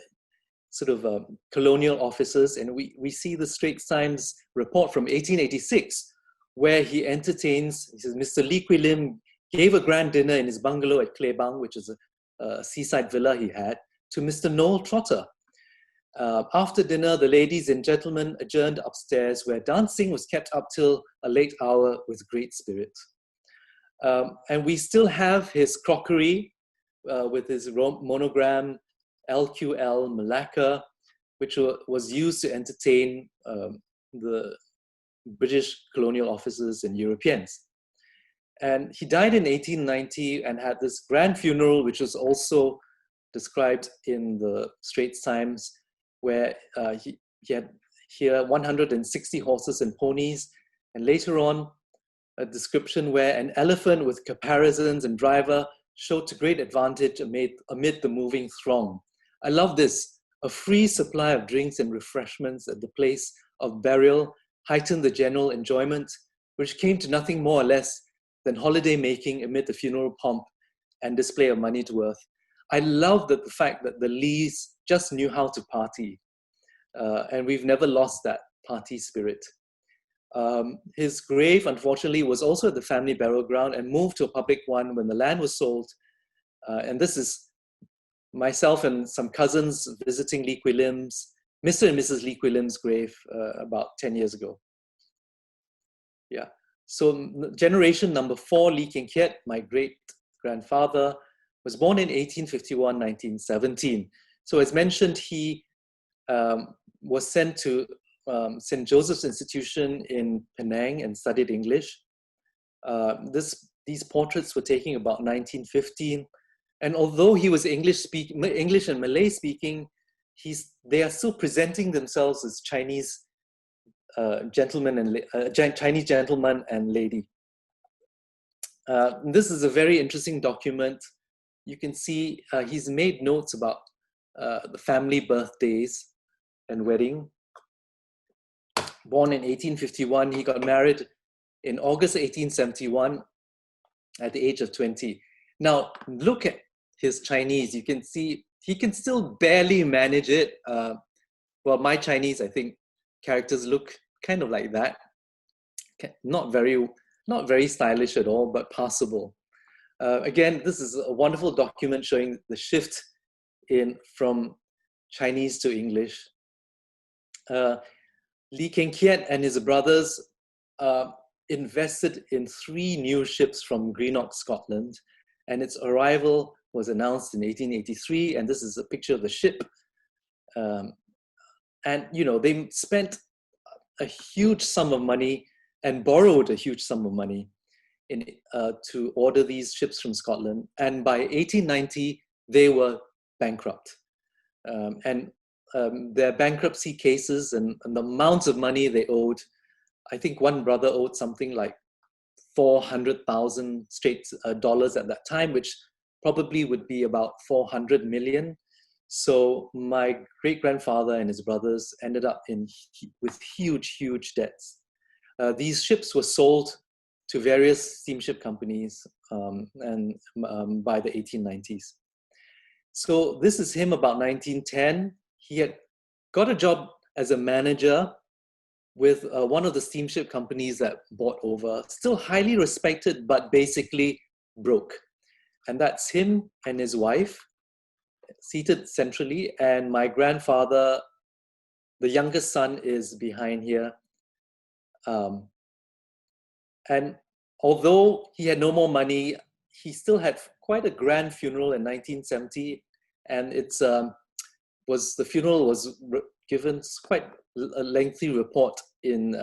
colonial officers, and we see the Straits Times report from 1886, where he entertains, he says, Mr. Quee Lim gave a grand dinner in his bungalow at Klebang, which is a seaside villa he had, to Mr. Noel Trotter. After dinner, the ladies and gentlemen adjourned upstairs, where dancing was kept up till a late hour with great spirit. And we still have his crockery with his monogram LQL Malacca, which was used to entertain the British colonial officers and Europeans. And he died in 1890 and had this grand funeral, which was also described in the Straits Times, where he had here 160 horses and ponies, and later on a description where an elephant with caparisons and driver showed to great advantage amid the moving throng. I love this. A free supply of drinks and refreshments at the place of burial heightened the general enjoyment, which came to nothing more or less than holiday making amid the funeral pomp and display of money's worth. I love the fact that the Lees just knew how to party, and we've never lost that party spirit. His grave, unfortunately, was also at the family burial ground and moved to a public one when the land was sold. And this is myself and some cousins visiting Quee Lim's, Mr. and Mrs. Quee Lim's grave about 10 years ago. Yeah. So generation number 4, Lee Keng Kiat, my great-grandfather, was born in 1851, 1917. So as mentioned, he was sent to St. Joseph's Institution in Penang and studied English. These portraits were taken about 1915. And although he was English and Malay speaking, they are still presenting themselves as Chinese gentleman and Chinese gentleman and lady. This is a very interesting document. You can see he's made notes about the family birthdays and wedding. Born in 1851, he got married in August 1871 at the age of 20. Now, look at his Chinese. You can see he can still barely manage it. Well, my Chinese, I think, characters look kind of like that. Not very stylish at all, but passable. Again, this is a wonderful document showing the shift from Chinese to English. Lee Keng Kiat and his brothers invested in 3 new ships from Greenock, Scotland, and its arrival was announced in 1883. And this is a picture of the ship. And they spent a huge sum of money and borrowed a huge sum of money to order these ships from Scotland. And by 1890, they were bankrupt. Their bankruptcy cases and the amounts of money they owed, I think one brother owed something like 400,000 Straits dollars at that time, which probably would be about 400 million. So my great-grandfather and his brothers ended up with huge debts. These ships were sold to various steamship companies by the 1890s. So this is him about 1910. He had got a job as a manager with one of the steamship companies that bought over, still highly respected, but basically broke. And that's him and his wife, seated centrally. And my grandfather, the youngest son, is behind here. And although he had no more money, he still had quite a grand funeral in 1970. And the funeral was given quite a lengthy report in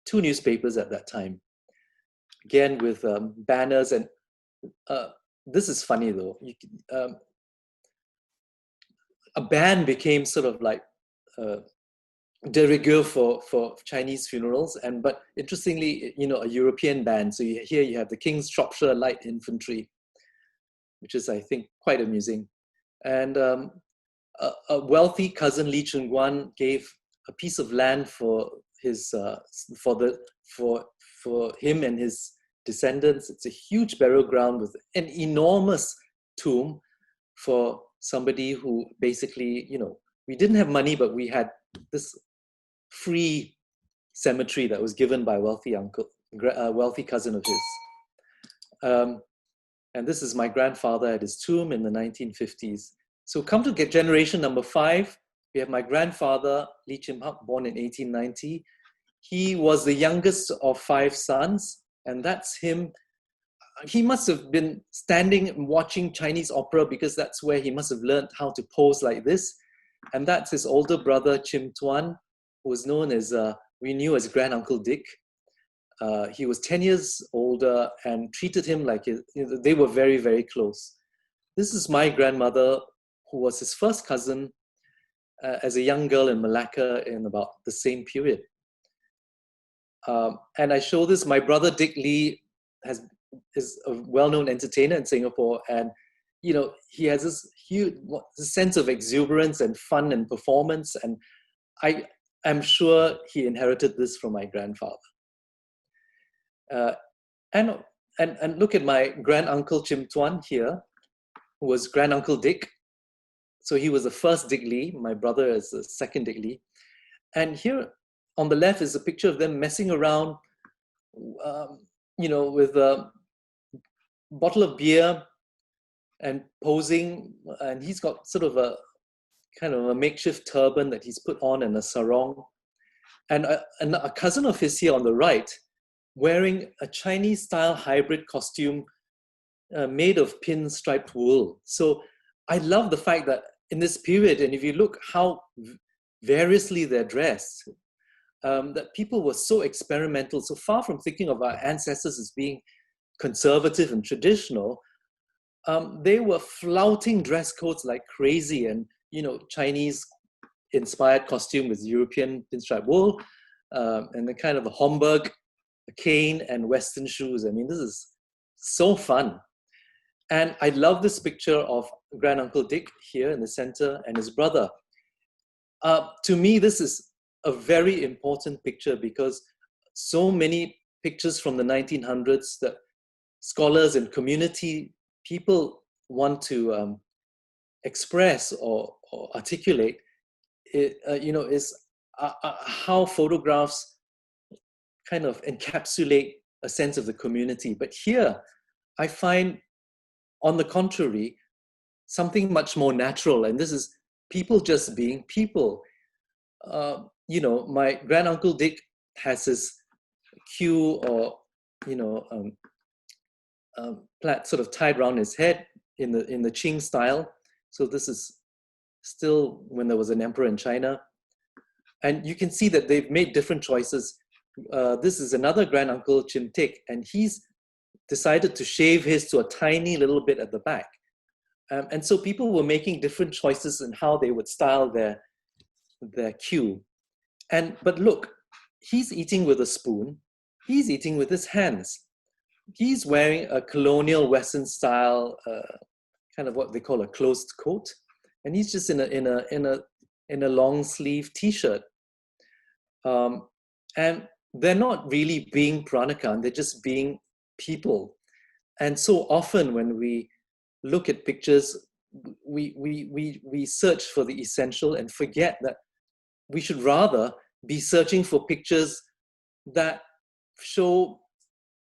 2 newspapers at that time. Again, with banners. And this is funny though. A band became sort of like de rigueur for Chinese funerals, but interestingly, a European band. So here you have the King's Shropshire Light Infantry, which is, I think, quite amusing. And a wealthy cousin, Lee Chung Guan, gave a piece of land for him and his descendants. It's a huge burial ground with an enormous tomb for somebody who basically, we didn't have money, but we had this free cemetery that was given by a wealthy cousin of his. And this is my grandfather at his tomb in the 1950s. So come to get generation number 5. We have my grandfather, Lee Chim Huk, born in 1890. He was the youngest of 5 sons, and that's him. He must have been standing and watching Chinese opera because that's where he must have learned how to pose like this. And that's his older brother, Chim Tuan, who was known as, we knew as Grand Uncle Dick. He was 10 years older and treated him like they were very, very close. This is my grandmother, who was his first cousin as a young girl in Malacca in about the same period. And I show this, my brother Dick Lee is a well-known entertainer in Singapore, and he has this huge sense of exuberance and fun and performance, and I'm sure he inherited this from my grandfather. And look at my grand uncle Chim Tuan here, who was Grand Uncle Dick. So he was the first Dick Lee. My brother is the second Dick Lee. And here on the left is a picture of them messing around, with a bottle of beer and posing. And he's got sort of a kind of a makeshift turban that he's put on and a sarong. And a cousin of his here on the right wearing a Chinese-style hybrid costume made of pinstriped wool. So I love the fact that in this period, and if you look how variously they're dressed, that people were so experimental, so far from thinking of our ancestors as being conservative and traditional, they were flouting dress codes like crazy, and Chinese-inspired costume with European pinstripe wool, and the kind of a Homburg, a cane, and Western shoes. I mean, this is so fun. And I love this picture of Granduncle Dick here in the center and his brother. To me, this is a very important picture because so many pictures from the 1900s that scholars and community people want to express or articulate, is how photographs kind of encapsulate a sense of the community. But here, I find, on the contrary, something much more natural, and this is people just being people. My Granduncle Dick has his queue or plait sort of tied around his head in the Qing style. So this is still when there was an emperor in China, and you can see that they've made different choices. This is another granduncle, Chim Huk, and he's decided to shave his to a tiny little bit at the back. And so people were making different choices in how they would style their queue. But look, he's eating with a spoon. He's eating with his hands. He's wearing a colonial Western style, kind of what they call a closed coat, and he's just in a long sleeve T-shirt. And they're not really being Peranakan; they're just being people. And so often when we look at pictures, we search for the essential and forget that we should rather be searching for pictures that show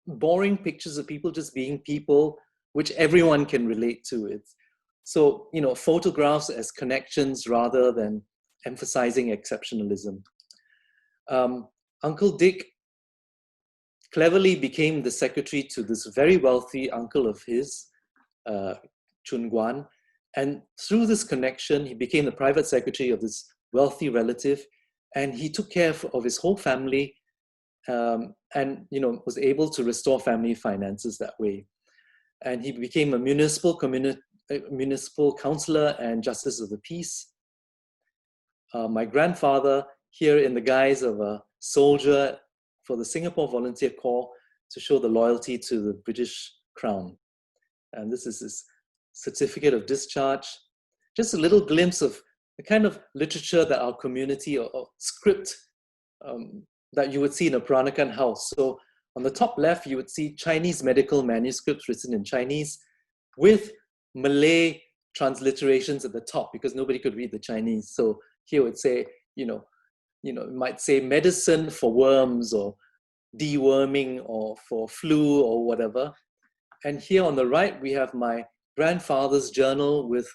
boring pictures of people just being people, which everyone can relate to. It's so, photographs as connections rather than emphasizing exceptionalism. Uncle Dick cleverly became the secretary to this very wealthy uncle of his, Chun Guan. And through this connection, he became the private secretary of this wealthy relative, and he took care of his whole family, and was able to restore family finances that way. And he became a municipal councillor and justice of the peace. My grandfather, here in the guise of a soldier for the Singapore Volunteer Corps, to show the loyalty to the British Crown. And this is his certificate of discharge. Just a little glimpse of the kind of literature that our community or script that you would see in a Peranakan house. So on the top left, you would see Chinese medical manuscripts written in Chinese with Malay transliterations at the top because nobody could read the Chinese. So here it would say, it might say medicine for worms or deworming or for flu or whatever. And here on the right, we have my grandfather's journal with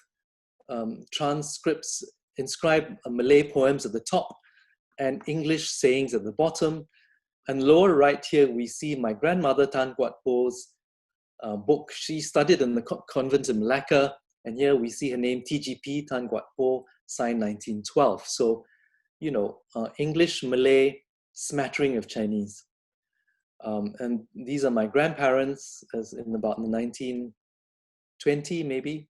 transcripts, inscribed Malay poems at the top and English sayings at the bottom. And lower right here, we see my grandmother Tan Guat Po's book. She studied in the convent in Malacca. And here we see her name, TGP Tan Guat Po, signed 1912. So, English, Malay, smattering of Chinese. And these are my grandparents, as in about 1920 maybe.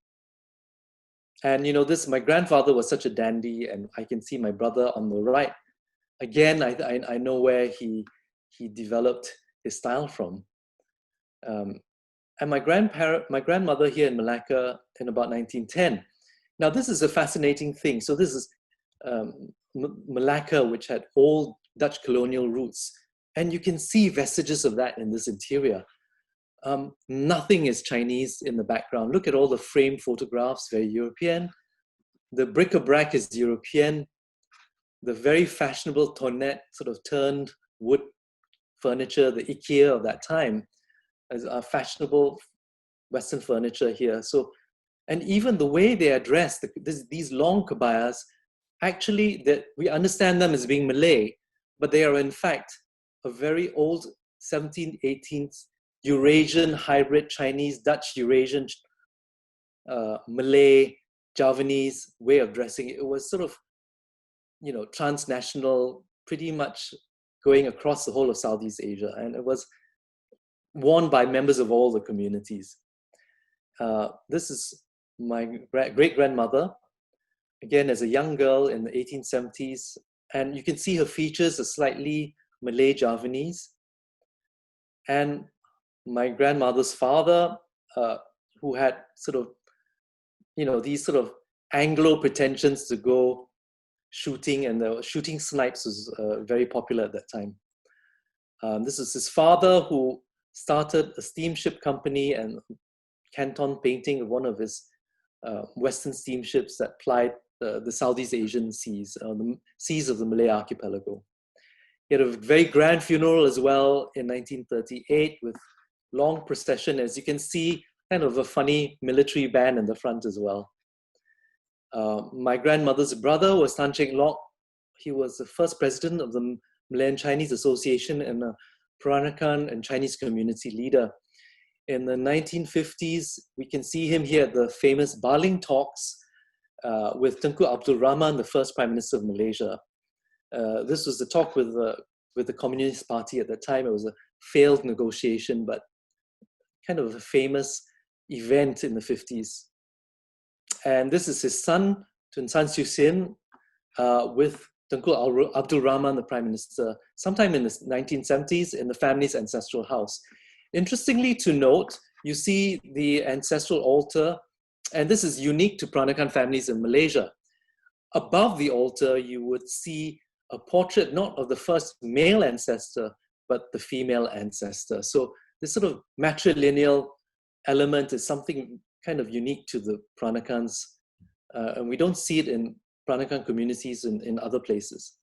And my grandfather was such a dandy, and I can see my brother on the right. Again, I know where he developed his style from. And my grandmother here in Malacca in about 1910. Now this is a fascinating thing. So this is Malacca, which had old Dutch colonial roots. And you can see vestiges of that in this interior. Nothing is Chinese in the background. Look at all the framed photographs, very European. The bric-a-brac is European. The very fashionable tonnette, sort of turned wood furniture, the IKEA of that time, as a fashionable Western furniture here. So, and even the way they are dressed, these long kebayas, actually, we understand them as being Malay, but they are in fact a very old 17th, 18th Eurasian hybrid Chinese, Dutch Eurasian, Malay, Javanese way of dressing. It was sort of, you know, transnational, pretty much going across the whole of Southeast Asia. And it was worn by members of all the communities. This is my great-grandmother, again, as a young girl in the 1870s. And you can see her features are slightly Malay Javanese. And my grandmother's father, who had sort of, you know, these sort of Anglo pretensions to go shooting, and the shooting snipes was very popular at that time. This is his father, who started a steamship company and Canton painting of one of his Western steamships that plied the Southeast Asian seas, the seas of the Malay archipelago. He had a very grand funeral as well in 1938 with long procession, as you can see, kind of a funny military band in the front as well. My grandmother's brother was Tan Cheng Lock. He was the first president of the Malayan Chinese Association and a Peranakan and Chinese community leader. In the 1950s, we can see him here at the famous Baling talks with Tunku Abdul Rahman, the first Prime Minister of Malaysia. This was the talk with the Communist Party at that time. It was a failed negotiation, but kind of a famous event in the 50s. And this is his son, Tun San Siew Sin, with Tunku Abdul Rahman, the Prime Minister, sometime in the 1970s in the family's ancestral house. Interestingly to note, you see the ancestral altar, and this is unique to Peranakan families in Malaysia. Above the altar, you would see a portrait not of the first male ancestor, but the female ancestor. So this sort of matrilineal element is something kind of unique to the Peranakans, and we don't see it in Peranakan communities in other places.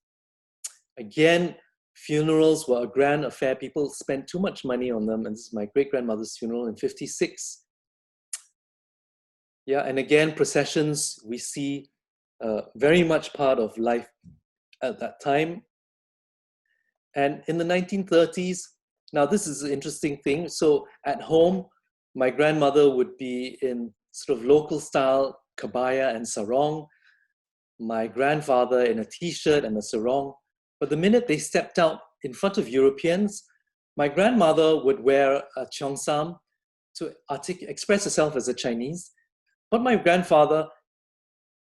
Again, funerals were a grand affair. People spent too much money on them, and this is my great-grandmother's funeral in 56. Yeah, and again, processions, we see very much part of life at that time. And in the 1930s, now this is an interesting thing. So at home, my grandmother would be in sort of local style kebaya and sarong. My grandfather in a t-shirt and a sarong. But the minute they stepped out in front of Europeans, my grandmother would wear a cheongsam to express herself as a Chinese. But my grandfather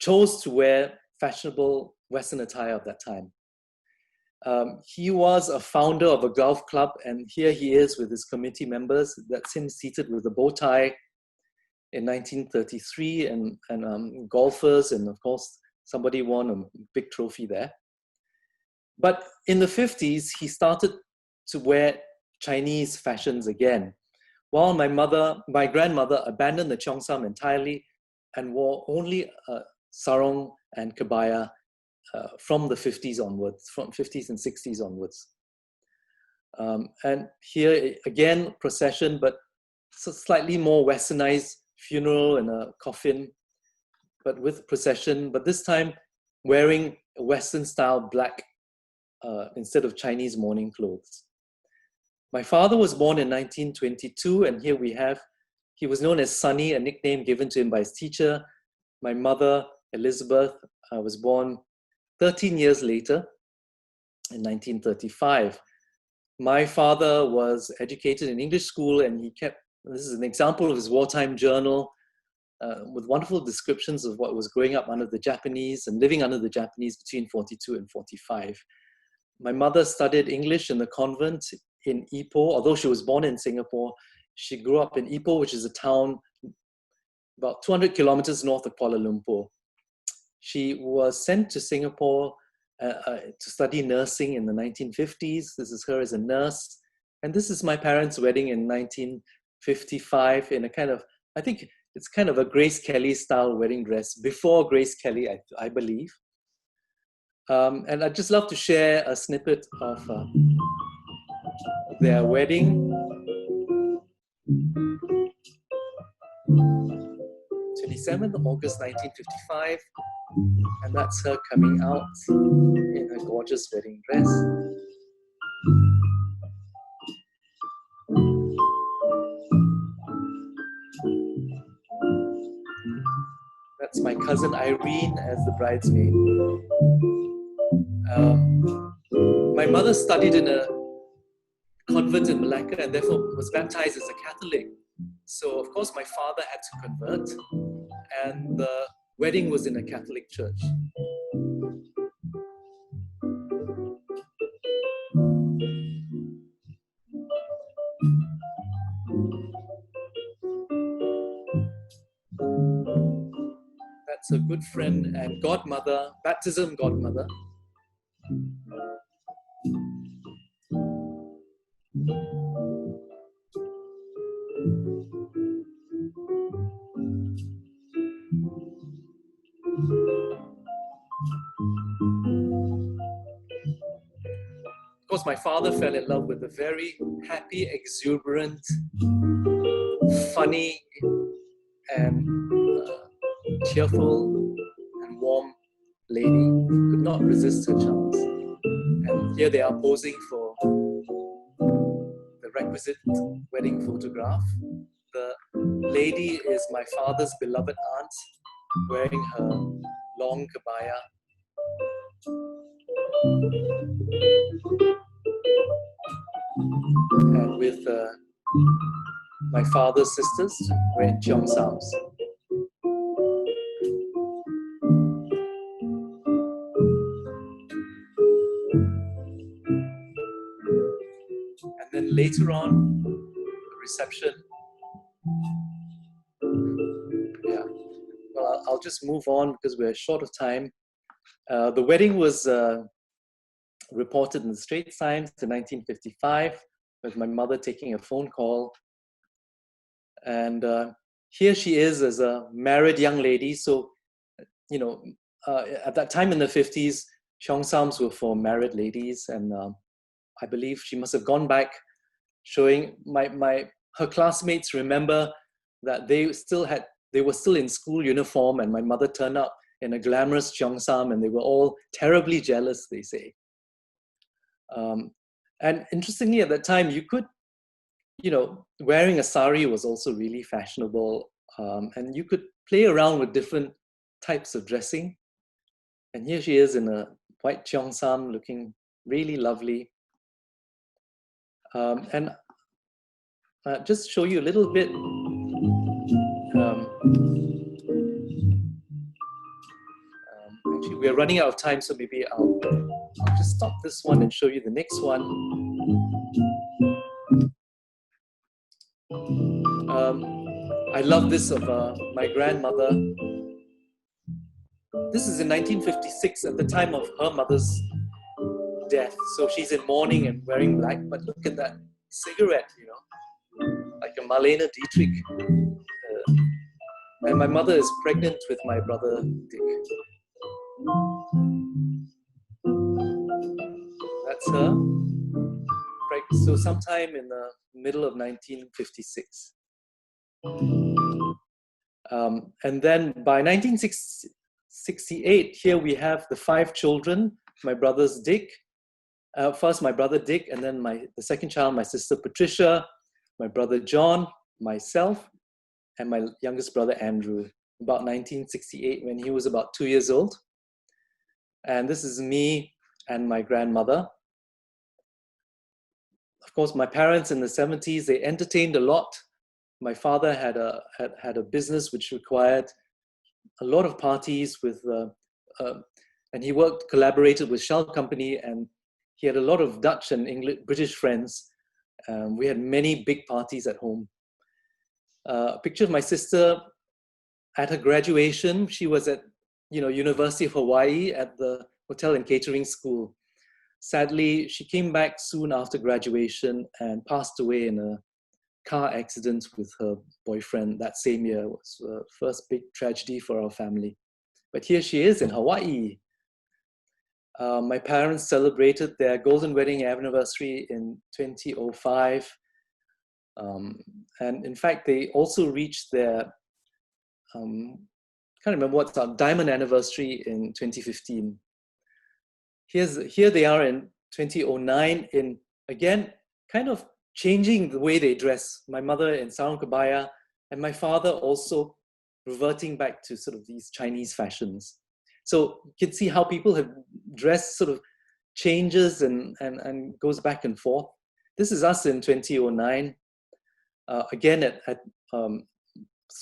chose to wear fashionable Western attire of that time. He was a founder of a golf club, and here he is with his committee members. That's him seated with a bow tie in 1933, and golfers, and of course, somebody won a big trophy there. But in the 50s, he started to wear Chinese fashions again, while my grandmother abandoned the cheongsam entirely and wore only sarong and kebaya from the 50s onwards, from 50s and 60s onwards. And here again, procession, but slightly more westernized funeral and a coffin, but with procession, but this time wearing a Western style black instead of Chinese mourning clothes. My father was born in 1922, and here we have, he was known as Sonny, a nickname given to him by his teacher. My mother, Elizabeth, was born 13 years later in 1935. My father was educated in English school, and he kept, this is an example of his wartime journal with wonderful descriptions of what was growing up under the Japanese and living under the Japanese between 42 and 45. My mother studied English in the convent in Ipoh. Although she was born in Singapore, she grew up in Ipoh, which is a town about 200 kilometers north of Kuala Lumpur. She was sent to Singapore to study nursing in the 1950s. This is her as a nurse. And this is my parents' wedding in 1955 in a kind of, I think it's kind of a Grace Kelly style wedding dress, before Grace Kelly, I believe. And I'd just love to share a snippet of their wedding. 27th of August 1955, and that's her coming out in her gorgeous wedding dress. That's my cousin Irene as the bridesmaid. My mother studied in a convent in Malacca and therefore was baptized as a Catholic. So of course my father had to convert, and the wedding was in a Catholic church. That's a good friend and godmother, baptism godmother. Of course, my father fell in love with a very happy, exuberant, funny, and cheerful and warm lady. Could not resist her charms. And here they are posing for the requisite wedding photograph. The lady is my father's beloved aunt, wearing her long kebaya. And with my father's sisters wearing cheongsams. And then later on, the reception. Yeah, well, I'll just move on because we're short of time. The wedding was reported in the Straits Times in 1955, with my mother taking a phone call. And here she is as a married young lady. So, you know, at that time in the 50s, cheongsams were for married ladies. And I believe she must have gone back showing her classmates remember that they were still in school uniform, and my mother turned up in a glamorous cheongsam, and they were all terribly jealous, they say. And interestingly, at that time, you could, you know, wearing a sari was also really fashionable, and you could play around with different types of dressing. And here she is in a white cheongsam, looking really lovely. And just show you a little bit. Actually, we're running out of time, so maybe I'll just stop this one and show you the next one. I love this of my grandmother. This is in 1956, at the time of her mother's death. So she's in mourning and wearing black, but look at that cigarette, you know, like a Marlene Dietrich. And my mother is pregnant with my brother Dick. That's her. So sometime in the middle of 1956. And then by 1968, here we have the 5 children, my brother's Dick. First my brother Dick, and then the second child, my sister Patricia, my brother John, myself, and my youngest brother Andrew, about 1968 when he was about 2 years old. And this is me and my grandmother. Of course, my parents in the 70s, they entertained a lot. My father had a business which required a lot of parties with, and he collaborated with Shell Company, and he had a lot of Dutch and British friends. We had many big parties at home. A picture of my sister at her graduation. She was at, you know, University of Hawaii at the hotel and catering school. Sadly, she came back soon after graduation and passed away in a car accident with her boyfriend that same year. It was the first big tragedy for our family. But here she is in Hawaii. My parents celebrated their golden wedding anniversary in 2005. And in fact, they also reached their, can't remember what's our diamond anniversary in 2015. Here they are in 2009 in, again, kind of changing the way they dress. My mother in Sarong Kebaya, and my father also reverting back to sort of these Chinese fashions. So you can see how people have dressed sort of changes and goes back and forth. This is us in 2009, again at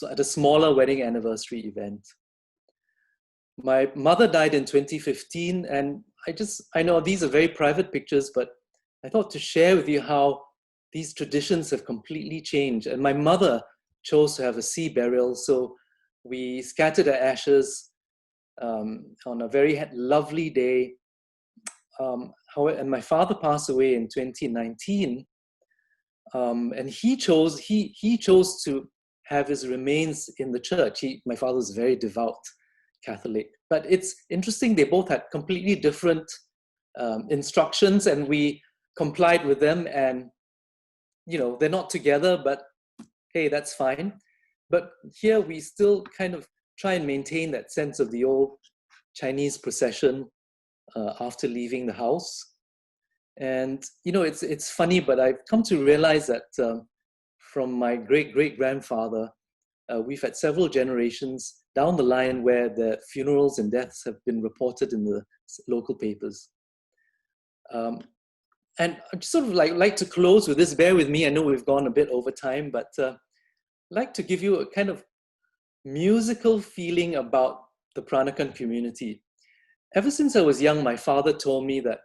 a smaller wedding anniversary event. My mother died in 2015, and I know these are very private pictures, but I thought to share with you how these traditions have completely changed. And my mother chose to have a sea burial, so we scattered her ashes on a very lovely day. And my father passed away in 2019, and he chose to have his remains in the church. My father was very devout Catholic, but it's interesting, they both had completely different instructions, and we complied with them. And they're not together, but hey, that's fine. But here we still kind of try and maintain that sense of the old Chinese procession after leaving the house. And it's funny, but I've come to realize that from my great-great-grandfather, we've had several generations down the line where the funerals and deaths have been reported in the local papers. And I'd sort of like to close with this. Bear with me, I know we've gone a bit over time, but I'd like to give you a kind of musical feeling about the Peranakan community. Ever since I was young, my father told me that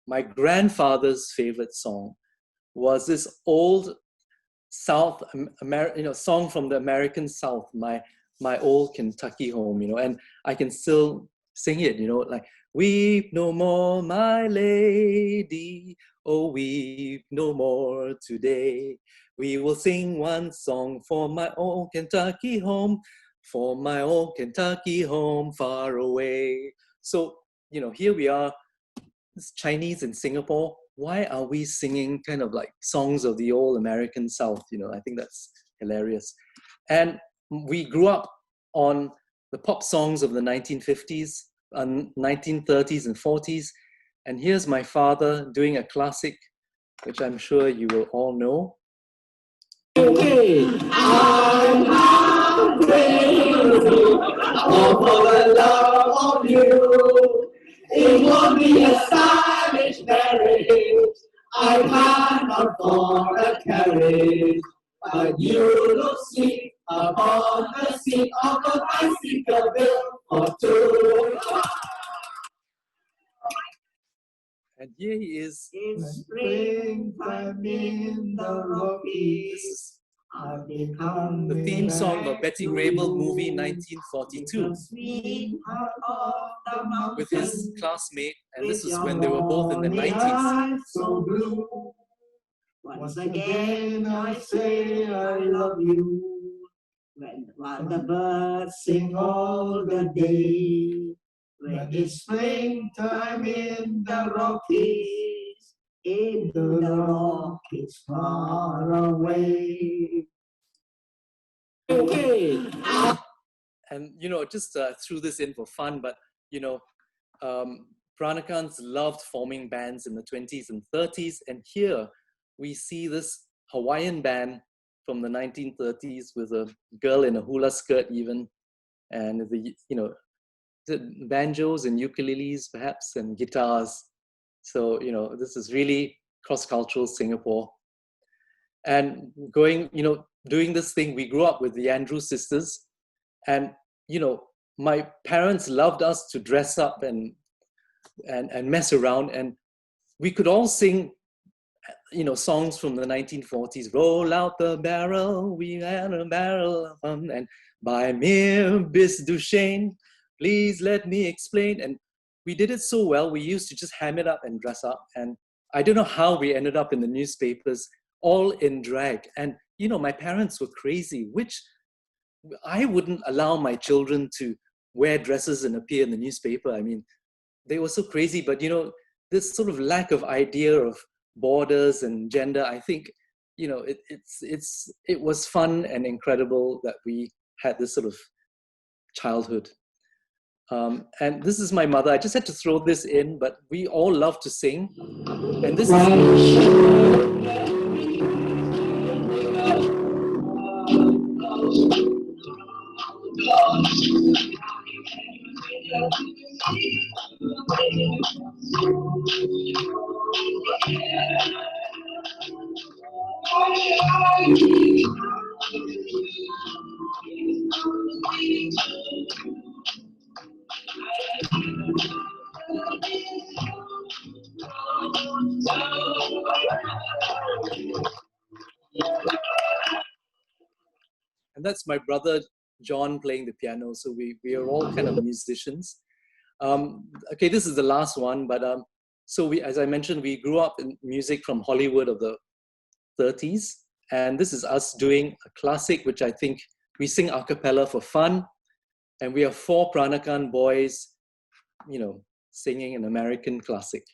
my grandfather's favorite song was this old South song from the American South, my old Kentucky home, and I can still sing it, like, weep no more, my lady, oh, weep no more today. We will sing one song for my old Kentucky home, for my old Kentucky home far away. So, here we are, it's Chinese in Singapore. Why are we singing kind of like songs of the old American South? I think that's hilarious. And we grew up on the pop songs of the 1950s, 1930s and 40s. And here's my father doing a classic, which I'm sure you will all know. Okay, I'm crazy for the love of you. It won't be a stylish marriage. I can't afford a carriage, but you look sweet upon the seat of a bicycle built for two. And here he is. In springtime in the Rockies. The theme song of Betty Grable movie 1942 with his classmate, and this was when they were both in the 90s. So blue. Once again I say I love you, while the birds sing all the day. When it's springtime in the Rockies, into the Rockies far away. Okay. And just threw this in for fun, but Peranakans loved forming bands in the 20s and 30s, and here we see this Hawaiian band from the 1930s with a girl in a hula skirt even, and the banjos and ukuleles perhaps, and guitars. So, this is really cross-cultural Singapore. And doing this thing, we grew up with the Andrews sisters. And, my parents loved us to dress up and mess around. And we could all sing, songs from the 1940s. Roll out the barrel, we had a barrel of fun. And by mere bis Duchesne, please let me explain. And we did it so well, we used to just ham it up and dress up. And I don't know how we ended up in the newspapers, all in drag. And, my parents were crazy, which I wouldn't allow my children to wear dresses and appear in the newspaper. I mean, they were so crazy. But, this sort of lack of idea of borders and gender, I think, it was fun and incredible that we had this sort of childhood. And this is my mother. I just had to throw this in, but we all love to sing. And this is... And that's my brother John playing the piano. So we are all kind of musicians. Okay, this is the last one, but so as I mentioned, we grew up in music from Hollywood of the 30s, and this is us doing a classic, which I think we sing a cappella for fun, and we are 4 Peranakan boys, you know, singing an American classic.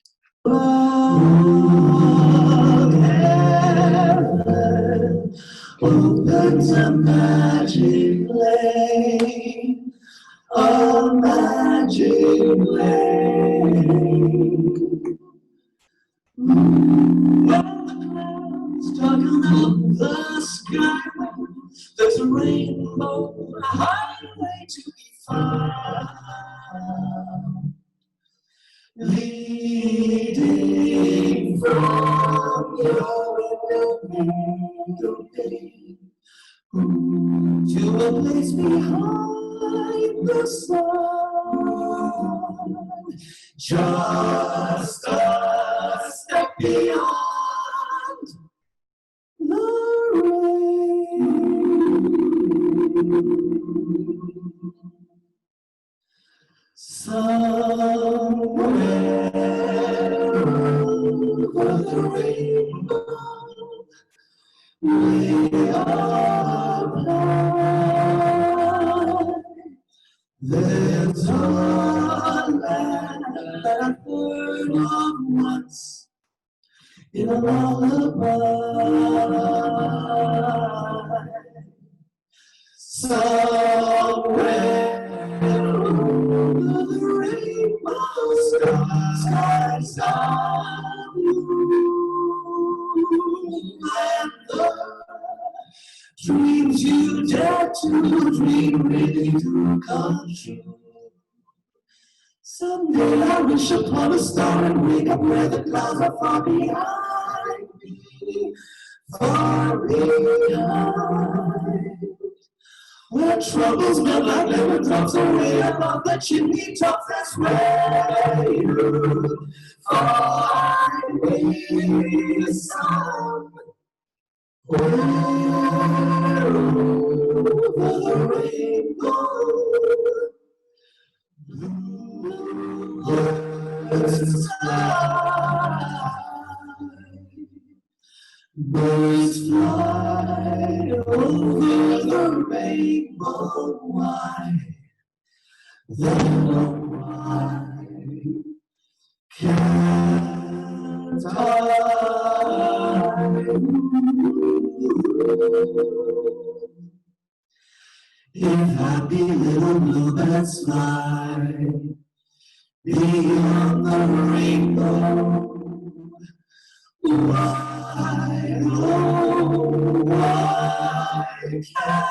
Opens a magic lane, a magic lane. Darken up the sky, there's a rainbow, a highway to be found, leading from your window pane to a place behind the sun, just a step beyond the rain. Somewhere over the rainbow, way up high, there's a land that I've heard of once in a lullaby. Somewhere over the rainbow, skies are blue, and the dreams you dare to dream really do come true. Someday I wish upon a star and wake up where the clouds are far behind me, far behind. Where troubles melt like lemon drops away above the chimney tops, that's where you find me. Somewhere over the rainbow, blue sky, birds fly over the rainbow. Why? Then why can't I? If happy little bluebirds fly beyond the rainbow, why, oh, why can't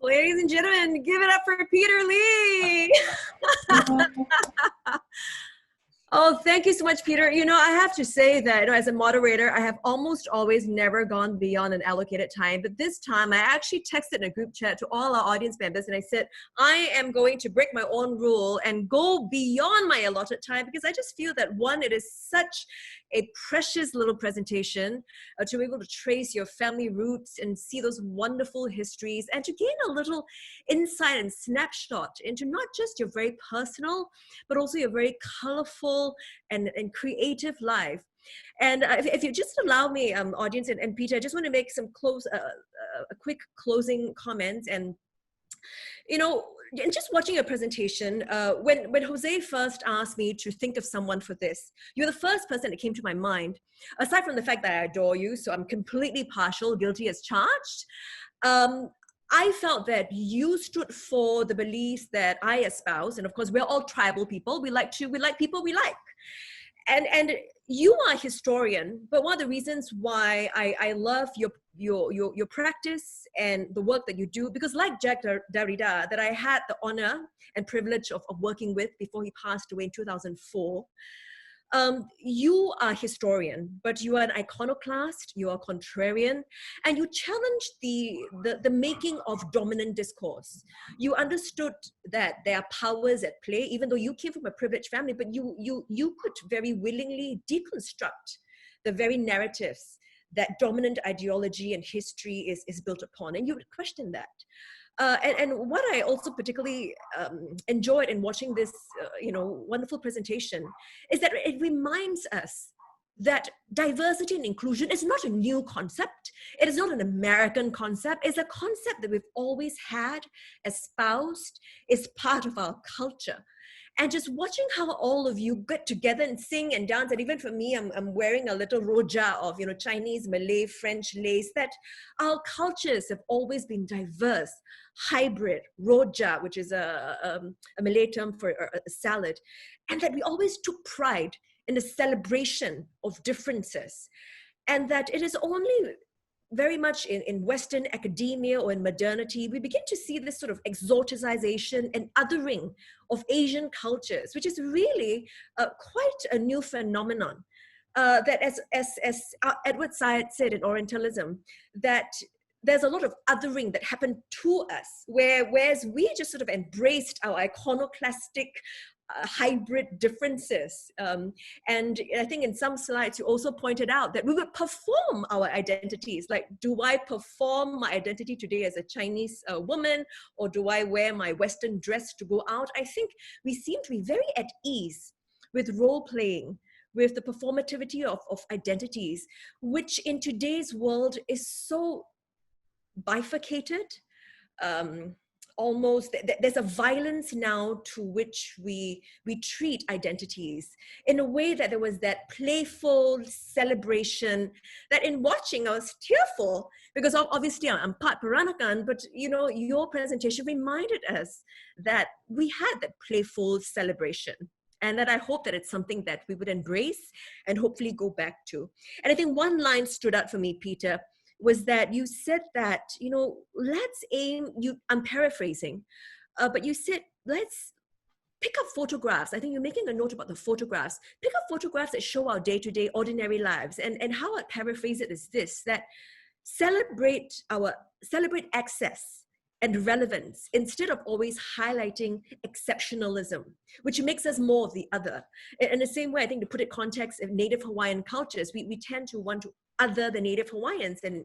Ladies and gentlemen, give it up for Peter Lee. Oh, thank you so much, Peter. You know, I have to say that, you know, as a moderator, I have almost always never gone beyond an allocated time. But this time, I actually texted in a group chat to all our audience members, and I said, I am going to break my own rule and go beyond my allotted time, because I just feel that, one, it is such a precious little presentation to be able to trace your family roots and see those wonderful histories, and to gain a little insight and snapshot into not just your very personal, but also your very colorful and creative life. And if you just allow me, audience and Peter, I just want to make some a quick closing comments. And you know, and just watching your presentation, when Jose first asked me to think of someone for this, you're the first person that came to my mind, aside from the fact that I adore you, so I'm completely partial, guilty as charged. I felt that you stood for the beliefs that I espouse, and of course we're all tribal people. We like people we like, and you are a historian. But one of the reasons why I love your practice and the work that you do, because like Jacques Derrida, that I had the honor and privilege of working with before he passed away in 2004. You are a historian, but you are an iconoclast, you are contrarian, and you challenge the making of dominant discourse. You understood that there are powers at play, even though you came from a privileged family, but you could very willingly deconstruct the very narratives that dominant ideology and history is built upon, and you would question that. And what I also particularly enjoyed in watching this, wonderful presentation is that it reminds us that diversity and inclusion is not a new concept. It is not an American concept. It's a concept that we've always had, espoused, is part of our culture. And just watching how all of you get together and sing and dance, and even for me, I'm wearing a little roja of, Chinese, Malay, French lace, that our cultures have always been diverse, hybrid, roja, which is a Malay term for a salad, and that we always took pride in the celebration of differences. And that it is only very much in Western academia or in modernity, we begin to see this sort of exoticization and othering of Asian cultures, which is really quite a new phenomenon. That as Edward Said said in Orientalism, that there's a lot of othering that happened to us, whereas we just sort of embraced our iconoclastic hybrid differences. And I think in some slides, you also pointed out that we would perform our identities. Like, do I perform my identity today as a Chinese woman, or do I wear my Western dress to go out? I think we seem to be very at ease with role playing, with the performativity of identities, which in today's world is so bifurcated. Almost there's a violence now to which we treat identities in a way that there was that playful celebration that in watching I was tearful, because obviously I'm part Peranakan, but your presentation reminded us that we had that playful celebration, and that I hope that it's something that we would embrace and hopefully go back to. And I think one line stood out for me, Peter, was that you said that, let's aim, I'm paraphrasing, but you said, let's pick up photographs. I think you're making a note about the photographs. Pick up photographs that show our day-to-day ordinary lives. And how I'd paraphrase it is this, that celebrate access and relevance instead of always highlighting exceptionalism, which makes us more of the other. In the same way, I think to put it in context of Native Hawaiian cultures, we tend to want to other the Native Hawaiians, and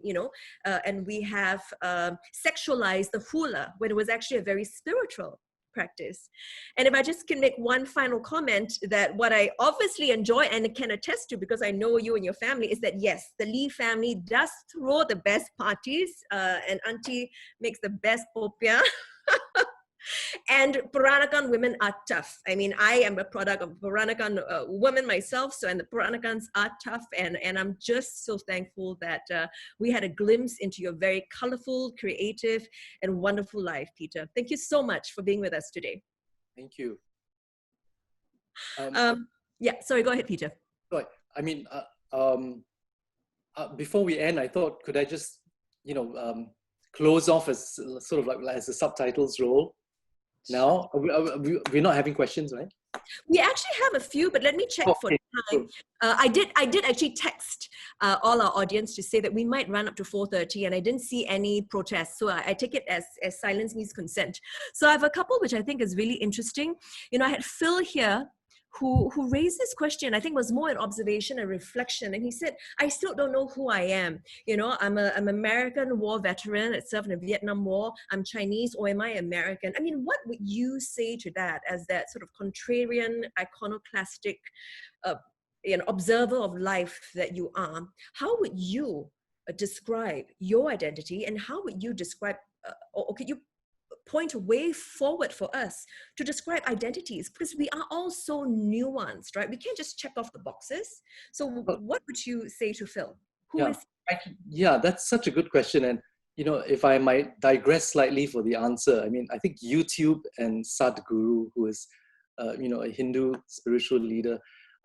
and we have sexualized the hula when it was actually a very spiritual practice. And if I just can make one final comment, that what I obviously enjoy and can attest to, because I know you and your family, is that yes, the Lee family does throw the best parties, and Auntie makes the best popiah. And Peranakan women are tough. I mean, I am a product of Peranakan woman myself, and the Peranakans are tough, and I'm just so thankful that we had a glimpse into your very colorful, creative, and wonderful life, Peter. Thank you so much for being with us today. Thank you. Yeah, sorry, go ahead, Peter. Right. I mean, before we end, I thought, could I just, close off as sort of like as the subtitles roll? Now, we're not having questions, right? We actually have a few, but let me check for time. I did actually text all our audience to say that we might run up to 4:30, and I didn't see any protests. So I take it as silence means consent. So I have a couple which I think is really interesting. I had Phil here who raised this question. I think was more an observation and reflection. And he said, I still don't know who I am. I'm an American war veteran. I served in the Vietnam War. I'm Chinese, or am I American? I mean, what would you say to that as that sort of contrarian, iconoclastic, observer of life that you are? How would you describe your identity, and how would you describe, or could you point a way forward for us to describe identities, because we are all so nuanced, right? We can't just check off the boxes. So what would you say to Phil? Who is? Yeah, that's such a good question. And if I might digress slightly for the answer, I mean, I think YouTube and Sadhguru, who is, a Hindu spiritual leader,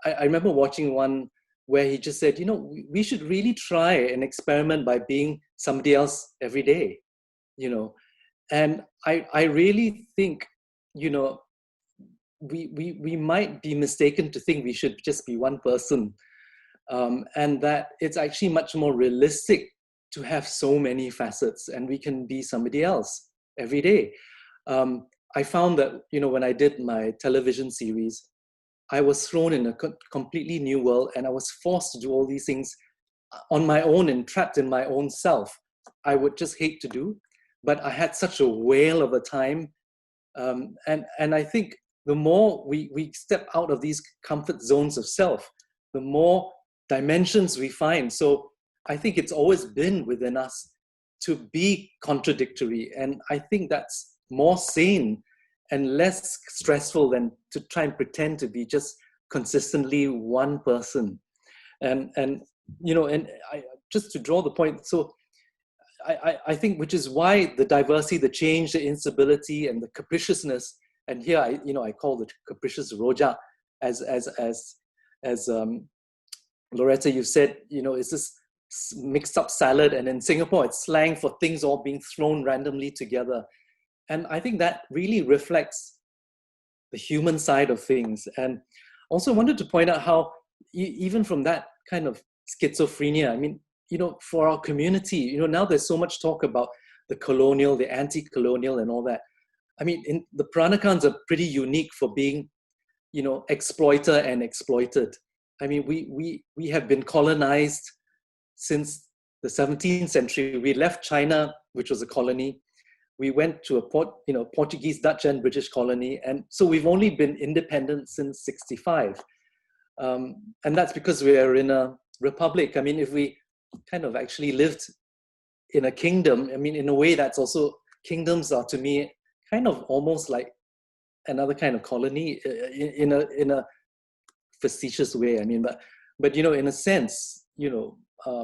I remember watching one where he just said, we should really try and experiment by being somebody else every day, and I really think, we might be mistaken to think we should just be one person, and that it's actually much more realistic to have so many facets, and we can be somebody else every day. I found that, when I did my television series, I was thrown in a completely new world, and I was forced to do all these things on my own and trapped in my own self. I would just hate to do, but I had such a whale of a time. And I think the more we step out of these comfort zones of self, the more dimensions we find. So I think it's always been within us to be contradictory. And I think that's more sane and less stressful than to try and pretend to be just consistently one person. And I, just to draw the point, so I think, which is why the diversity, the change, the instability, and the capriciousness, and here I call the capricious rojak, as Loretta, you said, it's this mixed up salad, and in Singapore it's slang for things all being thrown randomly together. And I think that really reflects the human side of things. And also wanted to point out how even from that kind of schizophrenia, I mean, for our community, now there's so much talk about the colonial, the anti-colonial and all that. I mean, the Peranakans are pretty unique for being, exploiter and exploited. I mean, we have been colonized since the 17th century. We left China, which was a colony. We went to a Portuguese, Dutch, and British colony, and so we've only been independent since '65, and that's because we are in a republic. I mean, if we kind of actually lived in a kingdom, I mean, in a way, that's also, kingdoms are to me kind of almost like another kind of colony in a facetious way. I mean, but in a sense, I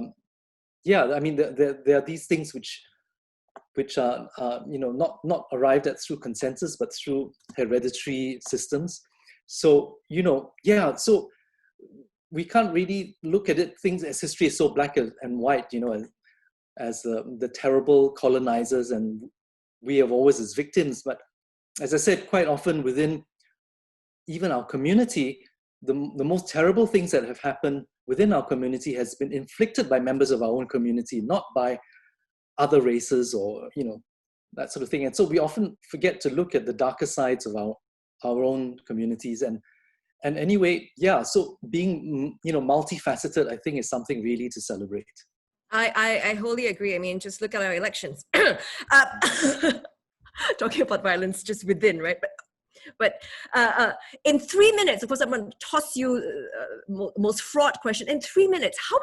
mean, there are these things which are not arrived at through consensus, but through hereditary systems. So so we can't really look at it, things as history is so black and white, as the terrible colonizers, and we have always as victims. But as I said, quite often within even our community, the most terrible things that have happened within our community has been inflicted by members of our own community, not by other races or that sort of thing. And so we often forget to look at the darker sides of our own communities. And anyway, so being multifaceted, I think, is something really to celebrate. I wholly agree. I mean, just look at our elections. Talking about violence just within, right? But in 3 minutes, of course, I'm going to toss you most fraught question. In 3 minutes, how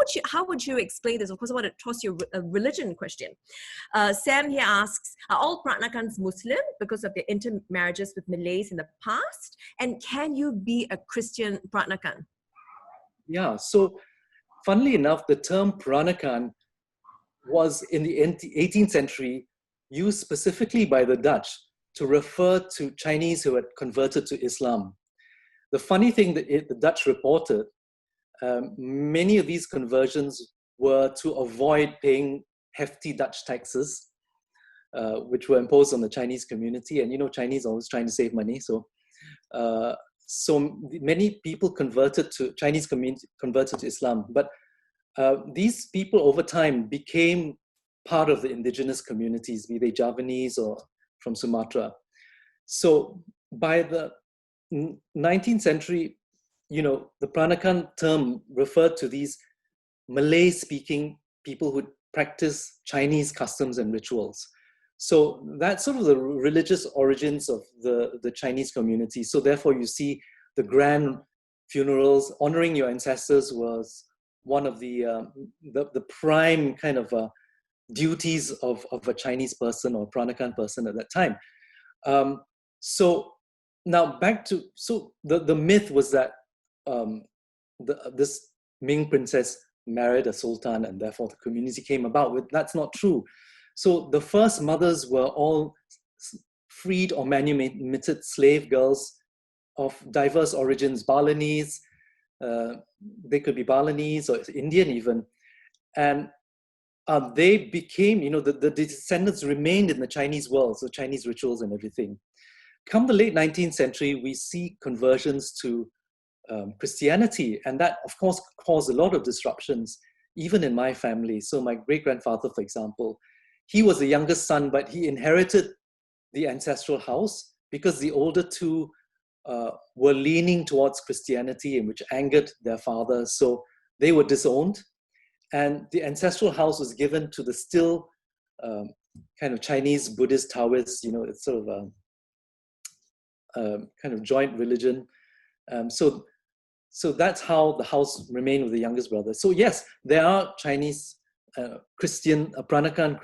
would you explain this? Of course, I want to toss you a religion question. Sam here asks, are all Peranakans Muslim because of their intermarriages with Malays in the past? And can you be a Christian Peranakan? Yeah, so funnily enough, the term Peranakan was in the 18th century used specifically by the Dutch to refer to Chinese who had converted to Islam. The funny thing that the Dutch reported, many of these conversions were to avoid paying hefty Dutch taxes, which were imposed on the Chinese community. And Chinese are always trying to save money. So many people Chinese community converted to Islam. But these people over time became part of the indigenous communities, be they Javanese or from Sumatra. So by the 19th century, the Peranakan term referred to these Malay-speaking people who practice Chinese customs and rituals. So that's sort of the religious origins of the Chinese community. So therefore you see the grand funerals, honoring your ancestors was one of the prime kind of duties of a Chinese person or Peranakan person at that time. So now back to, the myth was that this Ming princess married a sultan and therefore the community came about with. That's not true. So the first mothers were all freed or manumitted slave girls of diverse origins, Balinese, they could be Balinese or Indian even. And they became, the descendants remained in the Chinese world, so Chinese rituals and everything. Come the late 19th century, we see conversions to Christianity, and that, of course, caused a lot of disruptions, even in my family. So my great-grandfather, for example, he was the youngest son, but he inherited the ancestral house because the older two were leaning towards Christianity, and which angered their father. So they were disowned. And the ancestral house was given to the still kind of Chinese Buddhist Taoist, it's sort of a kind of joint religion. So that's how the house remained with the youngest brother. So yes, there are Chinese Christian, Peranakan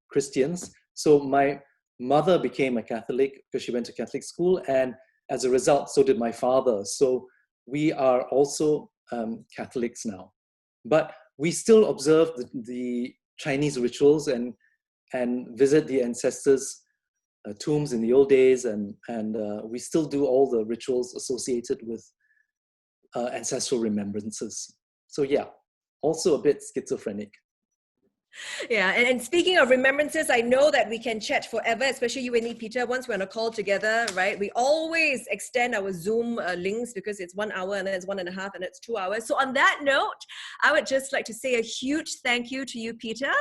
Christians. So my mother became a Catholic because she went to Catholic school, and as a result, so did my father. So we are also Catholics now. But we still observe the Chinese rituals and visit the ancestors' tombs in the old days, and we still do all the rituals associated with ancestral remembrances. So yeah, also a bit schizophrenic. Yeah, and speaking of remembrances, I know that we can chat forever, especially you and me, Peter. Once we're on a call together, right? We always extend our Zoom links because it's 1 hour and then it's 1.5 and it's 2 hours. So on that note, I would just like to say a huge thank you to you, Peter.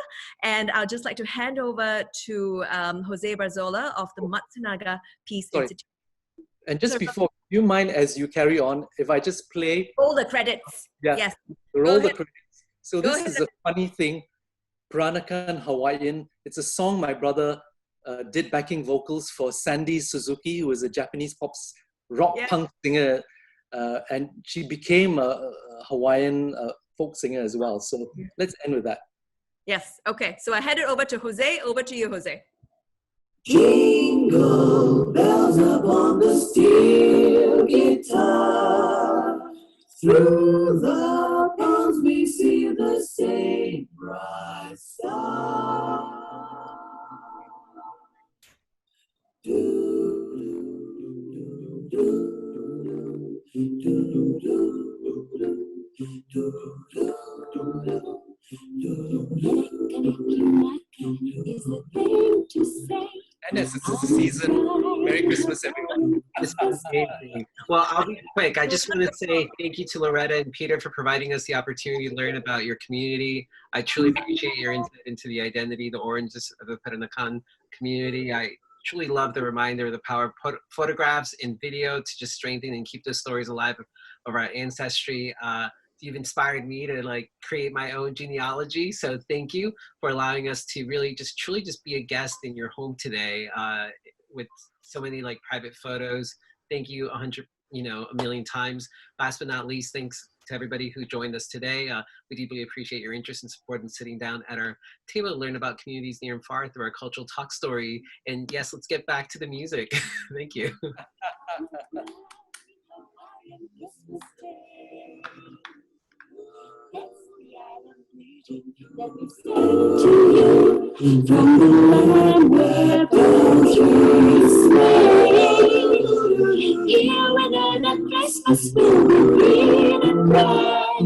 And I'd just like to hand over to Jose Barzola of the Matsunaga Peace Institute. And just before, do you mind, as you carry on, if I just play? Roll the credits. Yeah, yes. Roll the credits. So this is a funny thing. Peranakan Hawaiian. It's a song my brother did backing vocals for Sandy Suzuki, who is a Japanese rock punk singer. And she became a Hawaiian folk singer as well. So let's end with that. Yes. Okay. So I hand it over to Jose. Over to you, Jose. Jingle bells upon the steel guitar. Through the palms we see the same bright star. Is the thing to say. And yes, it's the season. Merry Christmas, everyone. This was amazing. Well, I'll be quick. I just want to say thank you to Loretta and Peter for providing us the opportunity to learn about your community. I truly appreciate your insight into the identity, the origins of the Peranakan community. I truly love the reminder of the power of photographs and video to just strengthen and keep those stories alive of our ancestry. You've inspired me to create my own genealogy. So thank you for allowing us to really truly be a guest in your home today with so many private photos. Thank you a million times. Last but not least, thanks to everybody who joined us today. We deeply appreciate your interest and support in sitting down at our table to learn about communities near and far through our cultural talk story. And yes, let's get back to the music. Thank you. Let me say to you, from the land where palm trees sway, here within the Christmas will be green and bright,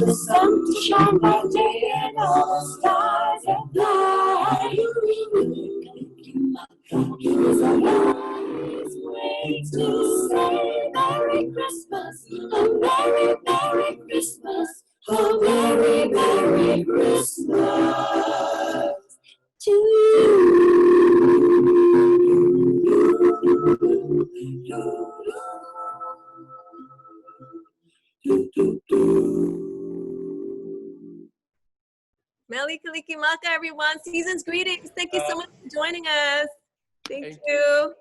the sun to shine by day and all the stars at night. Here's a nice way to say Merry Christmas, a Merry, Merry Christmas. A Merry, Merry Christmas to Meli Kalikimaka, everyone. Season's greetings. Thank you so much for joining us. Thank you.